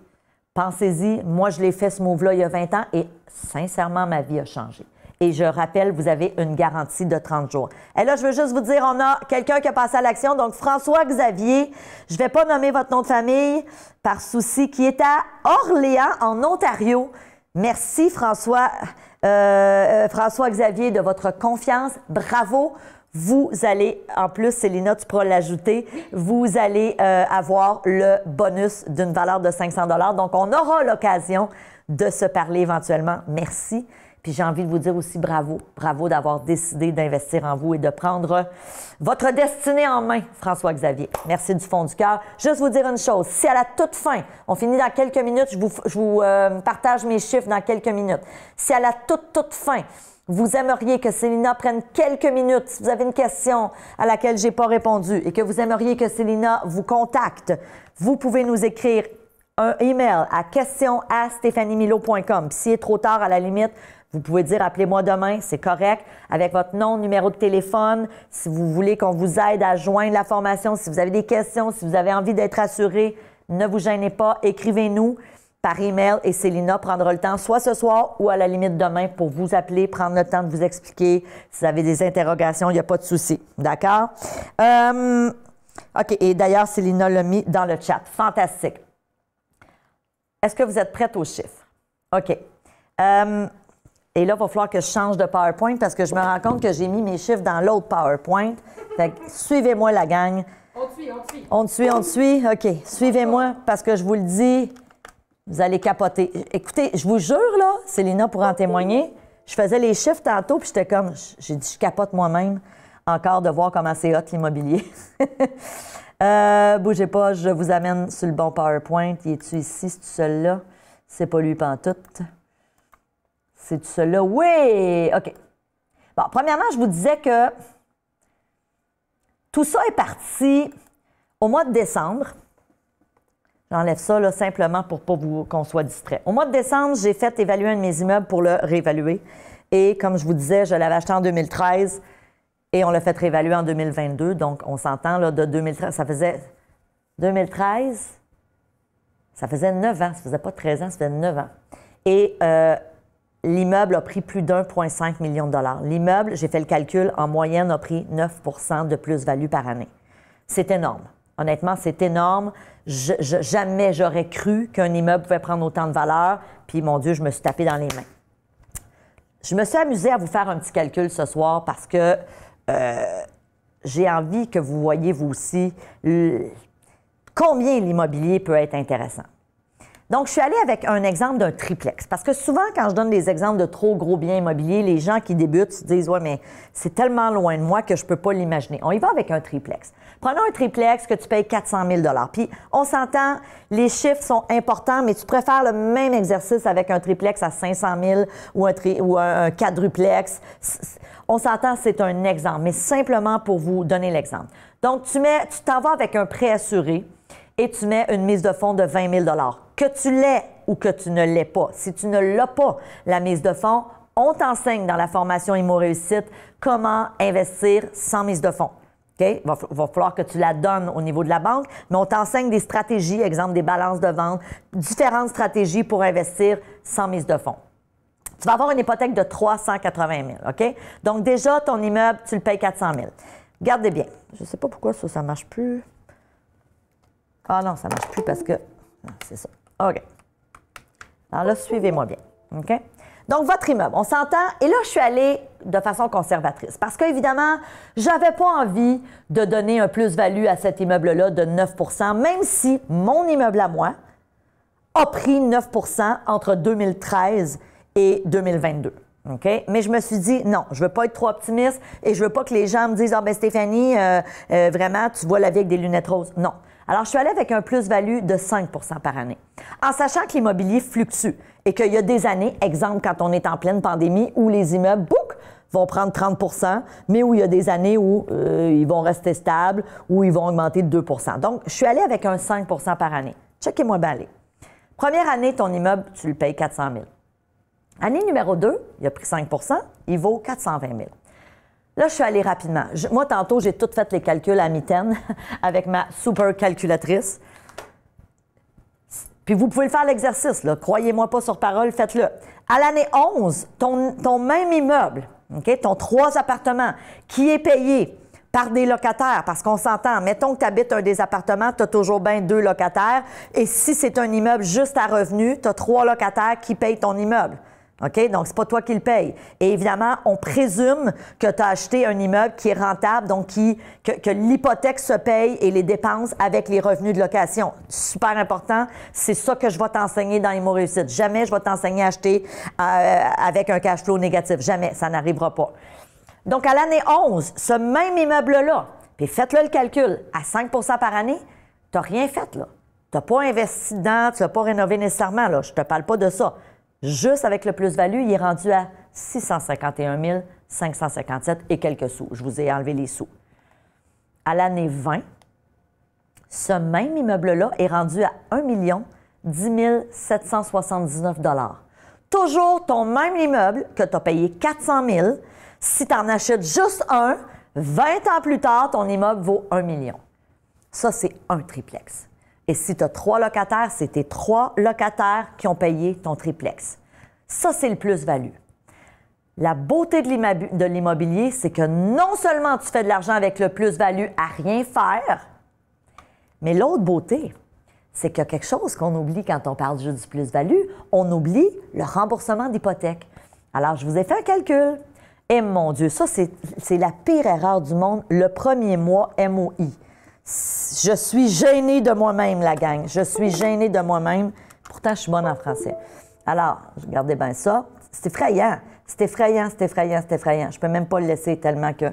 pensez-y. Moi, je l'ai fait ce move-là il y a 20 ans et sincèrement, ma vie a changé. Et je rappelle, vous avez une garantie de 30 jours. Et là, je veux juste vous dire, on a quelqu'un qui a passé à l'action. Donc, François-Xavier, je ne vais pas nommer votre nom de famille par souci, qui est à Orléans, en Ontario. Merci, François-Xavier, de votre confiance. Bravo. Vous allez, en plus, Célina, tu pourras l'ajouter, vous allez avoir le bonus d'une valeur de 500 $. Donc, on aura l'occasion de se parler éventuellement. Merci. Puis j'ai envie de vous dire aussi bravo. Bravo d'avoir décidé d'investir en vous et de prendre votre destinée en main, François-Xavier. Merci du fond du cœur. Juste vous dire une chose. Si à la toute fin, on finit dans quelques minutes, je vous partage mes chiffres dans quelques minutes. Si à la toute fin, vous aimeriez que Célina prenne quelques minutes, si vous avez une question à laquelle je n'ai pas répondu et que vous aimeriez que Célina vous contacte, vous pouvez nous écrire un email à question@stephaniemilo.com. Puis s'il est trop tard, à la limite, vous pouvez dire « Appelez-moi demain », c'est correct, avec votre nom, numéro de téléphone. Si vous voulez qu'on vous aide à joindre la formation, si vous avez des questions, si vous avez envie d'être assuré, ne vous gênez pas, écrivez-nous par email et Célina prendra le temps, soit ce soir ou à la limite demain, pour vous appeler, prendre le temps de vous expliquer. Si vous avez des interrogations, il n'y a pas de souci. D'accord? OK. Et d'ailleurs, Célina l'a mis dans le chat. Fantastique. Est-ce que vous êtes prête aux chiffres? OK. Et là, il va falloir que je change de PowerPoint parce que je me rends compte que j'ai mis mes chiffres dans l'autre PowerPoint. Fait que suivez-moi, la gang. On te suit, on te suit. On te suit, on te suit? OK. Suivez-moi parce que je vous le dis, vous allez capoter. Écoutez, je vous jure, là, Célina pourra en témoigner, je faisais les chiffres tantôt puis j'étais comme, j'ai dit, je capote moi-même encore de voir comment c'est hot l'immobilier. Bougez pas, je vous amène sur le bon PowerPoint. Il est-tu ici, c'est-tu celui-là? C'est pas lui pantoute. C'est-tu celui-là? Oui! OK. Bon, premièrement, je vous disais que tout ça est parti au mois de décembre. J'enlève ça là, simplement pour pas qu'on soit distrait. Au mois de décembre, j'ai fait évaluer un de mes immeubles pour le réévaluer. Et comme je vous disais, je l'avais acheté en 2013 et on l'a fait réévaluer en 2022. Donc, on s'entend, là, de 2013, ça faisait 2013, ça faisait 9 ans. Ça faisait pas 13 ans, ça faisait 9 ans. Et l'immeuble a pris plus d'1,5 million de $. L'immeuble, j'ai fait le calcul, en moyenne, a pris 9 % de plus-value par année. C'est énorme. Honnêtement, c'est énorme. Jamais j'aurais cru qu'un immeuble pouvait prendre autant de valeur. Puis, mon Dieu, je me suis tapé dans les mains. Je me suis amusée à vous faire un petit calcul ce soir parce que j'ai envie que vous voyiez, vous aussi, combien l'immobilier peut être intéressant. Donc, je suis allée avec un exemple d'un triplex. Parce que souvent, quand je donne des exemples de trop gros biens immobiliers, les gens qui débutent se disent « Ouais, mais c'est tellement loin de moi que je ne peux pas l'imaginer. » On y va avec un triplex. Prenons un triplex que tu payes 400 000 $. Puis, on s'entend, les chiffres sont importants, mais tu préfères le même exercice avec un triplex à 500 000 ou un quadruplex. On s'entend, c'est un exemple, mais simplement pour vous donner l'exemple. Donc, tu t'en vas avec un prêt assuré et tu mets une mise de fonds de 20 000 $. Que tu l'aies ou que tu ne l'aies pas. Si tu ne l'as pas, la mise de fonds, on t'enseigne dans la formation Immo Réussite comment investir sans mise de fonds. Okay? Va falloir que tu la donnes au niveau de la banque, mais on t'enseigne des stratégies, exemple des balances de vente, différentes stratégies pour investir sans mise de fonds. Tu vas avoir une hypothèque de 380 000 OK? Donc déjà, ton immeuble, tu le payes 400 000 Gardez bien. Je ne sais pas pourquoi ça ne marche plus. Ah non, ça ne marche plus parce que... C'est ça. OK. Alors là, suivez-moi bien. OK? Donc, votre immeuble, on s'entend. Et là, je suis allée de façon conservatrice parce qu'évidemment, je n'avais pas envie de donner un plus-value à cet immeuble-là de 9 % même si mon immeuble à moi a pris 9 % entre 2013 et 2022. OK? Mais je me suis dit, non, je ne veux pas être trop optimiste et je ne veux pas que les gens me disent « Ah, ben Stéphanie, vraiment, tu vois la vie avec des lunettes roses. » Non. Alors, je suis allée avec un plus-value de 5 % par année, en sachant que l'immobilier fluctue et qu'il y a des années, exemple quand on est en pleine pandémie, où les immeubles, vont prendre 30 % mais où il y a des années où ils vont rester stables, où ils vont augmenter de 2 % Donc, je suis allée avec un 5 % par année. Checkez-moi bien aller. Première année, ton immeuble, tu le payes 400 000 Année numéro 2, il a pris 5 % il vaut 420 000 Là, je suis allée rapidement. Moi, tantôt, j'ai tout fait les calculs à mitaine avec ma super calculatrice. Puis vous pouvez le faire l'exercice, là. Croyez-moi pas sur parole, faites-le. À l'année 11, ton même immeuble, OK, ton 3 appartements, qui est payé par des locataires, parce qu'on s'entend, mettons que tu habites un des appartements, tu as toujours bien 2 locataires, et si c'est un immeuble juste à revenu, tu as 3 locataires qui payent ton immeuble. OK? Donc, c'est pas toi qui le paye. Et évidemment, on présume que tu as acheté un immeuble qui est rentable, donc que l'hypothèque se paye et les dépenses avec les revenus de location. Super important. C'est ça que je vais t'enseigner dans Immo Réussite. Jamais je vais t'enseigner à acheter avec un cash flow négatif. Jamais. Ça n'arrivera pas. Donc, à l'année 11, ce même immeuble-là, puis faites-le le calcul, à 5 par année, tu n'as rien fait, là. Tu n'as pas investi dedans, tu n'as pas rénové nécessairement, là. Je ne te parle pas de ça. Juste avec le plus-value, il est rendu à 651 557 et quelques sous. Je vous ai enlevé les sous. À l'année 20, ce même immeuble-là est rendu à 1 10 779 $. Toujours ton même immeuble que tu as payé 400 000. Si tu en achètes juste un, 20 ans plus tard, ton immeuble vaut 1 million. Ça, c'est un triplex. Et si tu as 3 locataires, c'est tes 3 locataires qui ont payé ton triplex. Ça, c'est le plus-value. La beauté de l'immobilier, c'est que non seulement tu fais de l'argent avec le plus-value à rien faire, mais l'autre beauté, c'est qu'il y a quelque chose qu'on oublie quand on parle juste du plus-value. On oublie le remboursement d'hypothèque. Alors, je vous ai fait un calcul. Et mon Dieu, ça, c'est la pire erreur du monde. Le premier mois, MOI. Je suis gênée de moi-même, la gang. Je suis gênée de moi-même. Pourtant, je suis bonne en français. Alors, regardez bien ça. C'est effrayant. C'est effrayant, c'est effrayant, c'est effrayant. Je ne peux même pas le laisser tellement que...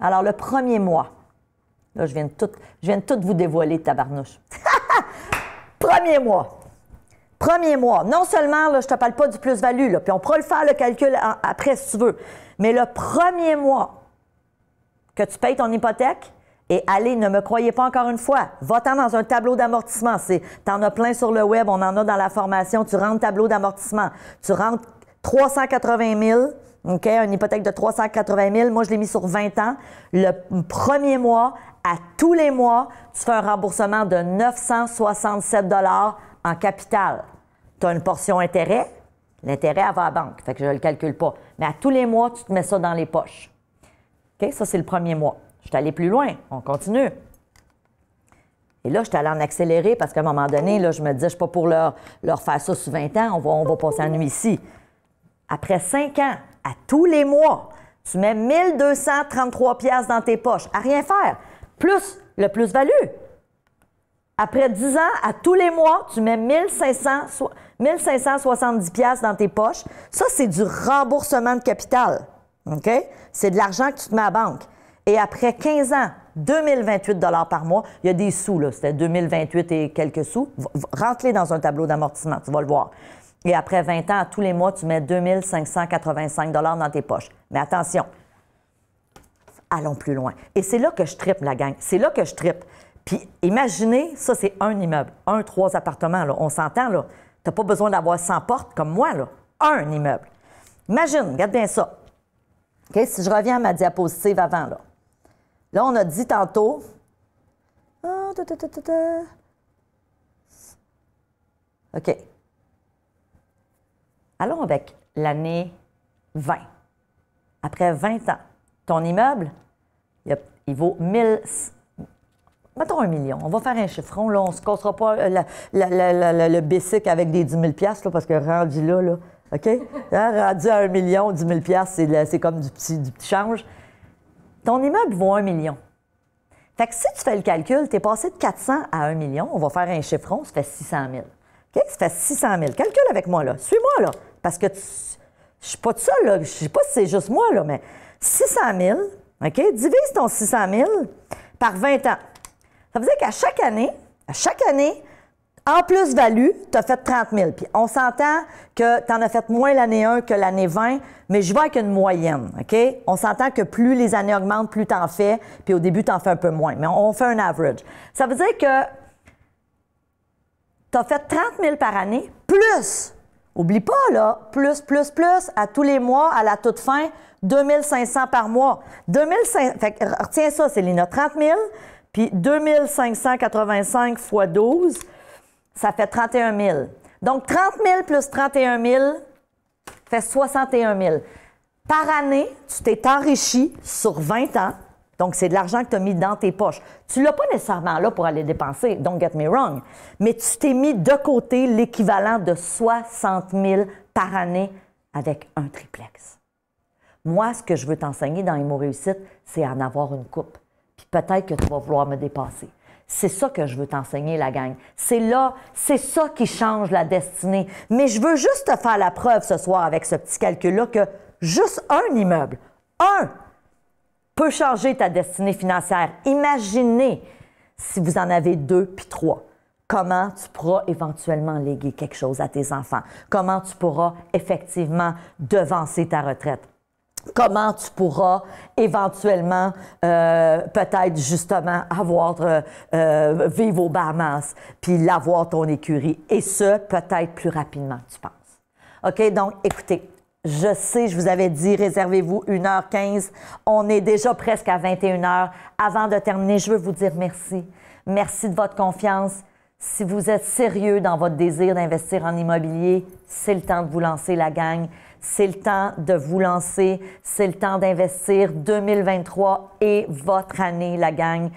Alors, le premier mois. Là, je viens de tout vous dévoiler, tabarnouche. Premier mois. Premier mois. Non seulement, là, je ne te parle pas du plus-value, là, puis on pourra le faire, le calcul, après, si tu veux. Mais le premier mois que tu payes ton hypothèque, et allez, ne me croyez pas encore une fois, va-t'en dans un tableau d'amortissement. Tu en as plein sur le web, on en a dans la formation. Tu rentres tableau d'amortissement. Tu rentres 380 000, OK, une hypothèque de 380 000. Moi, je l'ai mis sur 20 ans. Le premier mois, à tous les mois, tu fais un remboursement de 967 $ en capital. Tu as une portion intérêt. L'intérêt, elle va à la banque, fait que je ne le calcule pas. Mais à tous les mois, tu te mets ça dans les poches. OK, ça, c'est le premier mois. Je suis allée plus loin. On continue. Et là, je suis allée en accéléré parce qu'à un moment donné, là, je me disais, je ne suis pas pour leur faire ça sur 20 ans. On va passer la nuit ici. Après 5 ans, à tous les mois, tu mets 1 233 $ dans tes poches. À rien faire. Plus le plus-value. Après 10 ans, à tous les mois, tu mets 1 570 $ dans tes poches. Ça, c'est du remboursement de capital. OK? C'est de l'argent que tu te mets à la banque. Et après 15 ans, 2028 $ par mois, il y a des sous, là. C'était 2028 et quelques sous. Rentre-les dans un tableau d'amortissement, tu vas le voir. Et après 20 ans, à tous les mois, tu mets 2 585 $ dans tes poches. Mais attention, allons plus loin. Et c'est là que je trippe, la gang. C'est là que je trippe. Puis imaginez, ça, c'est un immeuble. 3 appartements, là. On s'entend, là. Tu n'as pas besoin d'avoir 100 portes comme moi, là. Un immeuble. Imagine, regarde bien ça. OK? Si je reviens à ma diapositive avant, là. Là, on a dit tantôt... OK. Allons avec l'année 20. Après 20 ans, ton immeuble, il vaut 1000... Mettons 1 million. On va faire un chiffron, là. On ne se cassera pas le basic avec des 10 000 $, là, parce que rendu là, OK? Hein, rendu à 1 million, 10 000 $, c'est comme du petit change. Ton immeuble vaut 1 million. Fait que si tu fais le calcul, tu es passé de 400 à 1 million, on va faire un chiffron, ça fait 600 000. OK? Ça fait 600 000. Calcule avec moi, là. Suis-moi, là. Parce que je ne suis pas de seul, là. Je ne sais pas si c'est juste moi, là, mais 600 000, OK? Divise ton 600 000 par 20 ans. Ça veut dire qu'à chaque année, en plus-value, tu as fait 30 000. Puis on s'entend que tu en as fait moins l'année 1 que l'année 20, mais je vais avec une moyenne, OK? On s'entend que plus les années augmentent, plus tu en fais, puis au début, tu en fais un peu moins. Mais on fait un average. Ça veut dire que tu as fait 30 000 par année, plus, oublie pas, là, plus, à tous les mois, à la toute fin, 2 500 par mois. 2500, fait que retiens ça, Céline, 30 000, puis 2 585 x 12, ça fait 31 000. Donc, 30 000 plus 31 000 fait 61 000. Par année, tu t'es enrichi sur 20 ans. Donc, c'est de l'argent que tu as mis dans tes poches. Tu ne l'as pas nécessairement là pour aller dépenser, don't get me wrong, mais tu t'es mis de côté l'équivalent de 60 000 par année avec un triplex. Moi, ce que je veux t'enseigner dans Imo Réussite, c'est en avoir une coupe. Puis peut-être que tu vas vouloir me dépasser. C'est ça que je veux t'enseigner, la gang. C'est ça qui change la destinée. Mais je veux juste te faire la preuve ce soir avec ce petit calcul-là que juste un immeuble, peut changer ta destinée financière. Imaginez si vous en avez 2 puis 3. Comment tu pourras éventuellement léguer quelque chose à tes enfants? Comment tu pourras effectivement devancer ta retraite? Comment tu pourras éventuellement, peut-être justement, vivre aux Bahamas, puis l'avoir ton écurie, et ce, peut-être plus rapidement que tu penses. OK? Donc, écoutez, je sais, je vous avais dit, réservez-vous 1h15. On est déjà presque à 21h. Avant de terminer, je veux vous dire merci. Merci de votre confiance. Si vous êtes sérieux dans votre désir d'investir en immobilier, c'est le temps de vous lancer, la gang. C'est le temps de vous lancer. C'est le temps d'investir. 2023 est votre année, la gang.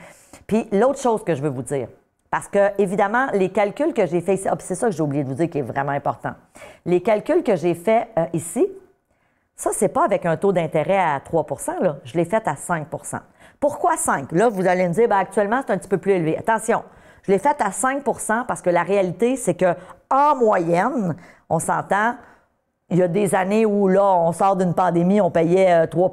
Puis l'autre chose que je veux vous dire, parce que, évidemment, les calculs que j'ai faits ici, c'est ça que j'ai oublié de vous dire qui est vraiment important. Les calculs que j'ai faits ici, ça, c'est pas avec un taux d'intérêt à 3 là. Je l'ai fait à 5 Pourquoi 5? Là, vous allez me dire, bien, actuellement, c'est un petit peu plus élevé. Attention, je l'ai fait à 5 parce que la réalité, c'est qu'en moyenne, on s'entend, il y a des années où, là, on sort d'une pandémie, on payait 3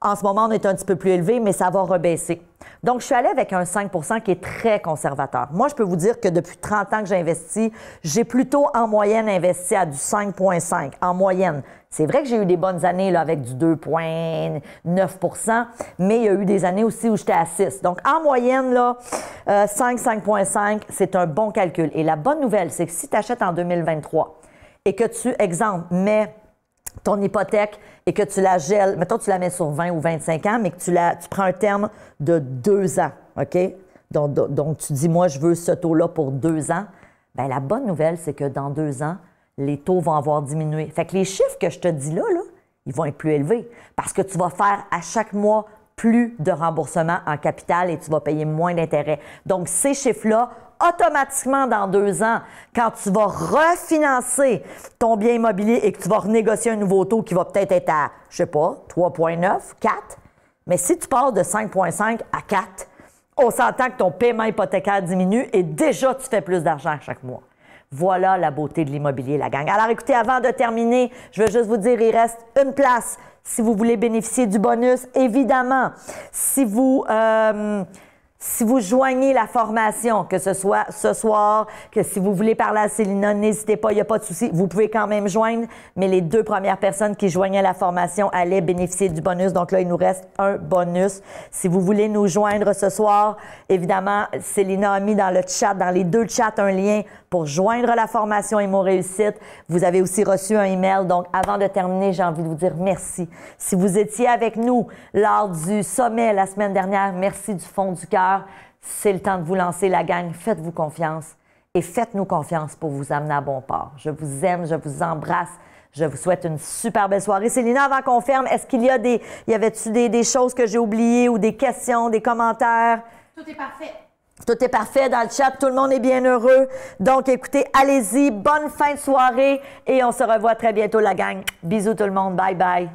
En ce moment, on est un petit peu plus élevé, mais ça va rebaisser. Donc, je suis allée avec un 5 qui est très conservateur. Moi, je peux vous dire que depuis 30 ans que j'investis, j'ai plutôt en moyenne investi à du 5,5 en moyenne. C'est vrai que j'ai eu des bonnes années là, avec du 2,9 mais il y a eu des années aussi où j'étais à 6. Donc, en moyenne, là, 5,5, c'est un bon calcul. Et la bonne nouvelle, c'est que si tu achètes en 2023 et que tu, exemple, mets ton hypothèque et que tu la gèles, mettons tu la mets sur 20 ou 25 ans, mais que tu prends un terme de 2 ans, OK? Donc, tu dis, moi, je veux ce taux-là pour 2 ans. Bien, la bonne nouvelle, c'est que dans 2 ans, les taux vont avoir diminué. Fait que les chiffres que je te dis là, ils vont être plus élevés parce que tu vas faire à chaque mois plus de remboursement en capital et tu vas payer moins d'intérêts. Donc, ces chiffres-là, automatiquement, dans 2 ans, quand tu vas refinancer ton bien immobilier et que tu vas renégocier un nouveau taux qui va peut-être être à, je sais pas, 3,9, 4, mais si tu pars de 5,5 à 4, on s'entend que ton paiement hypothécaire diminue et déjà, tu fais plus d'argent chaque mois. Voilà la beauté de l'immobilier, la gang. Alors, écoutez, avant de terminer, je veux juste vous dire, il reste une place si vous voulez bénéficier du bonus. Évidemment, si vous joignez la formation, que ce soit ce soir, que si vous voulez parler à Célina, n'hésitez pas, il n'y a pas de souci. Vous pouvez quand même joindre, mais les 2 premières personnes qui joignaient la formation allaient bénéficier du bonus. Donc là, il nous reste un bonus. Si vous voulez nous joindre ce soir, évidemment, Célina a mis dans le chat, dans les 2 chats, un lien pour joindre la formation Imo Réussite. Vous avez aussi reçu un email. Donc, avant de terminer, j'ai envie de vous dire merci. Si vous étiez avec nous lors du sommet la semaine dernière, merci du fond du cœur. C'est le temps de vous lancer, la gang. Faites-vous confiance et faites-nous confiance pour vous amener à bon port. Je vous aime, je vous embrasse. Je vous souhaite une super belle soirée. Célina, avant qu'on ferme, est-ce qu'il y a y avait-tu des choses que j'ai oubliées ou des questions, des commentaires? Tout est parfait. Tout est parfait dans le chat. Tout le monde est bien heureux. Donc, écoutez, allez-y. Bonne fin de soirée et on se revoit très bientôt, la gang. Bisous tout le monde. Bye bye.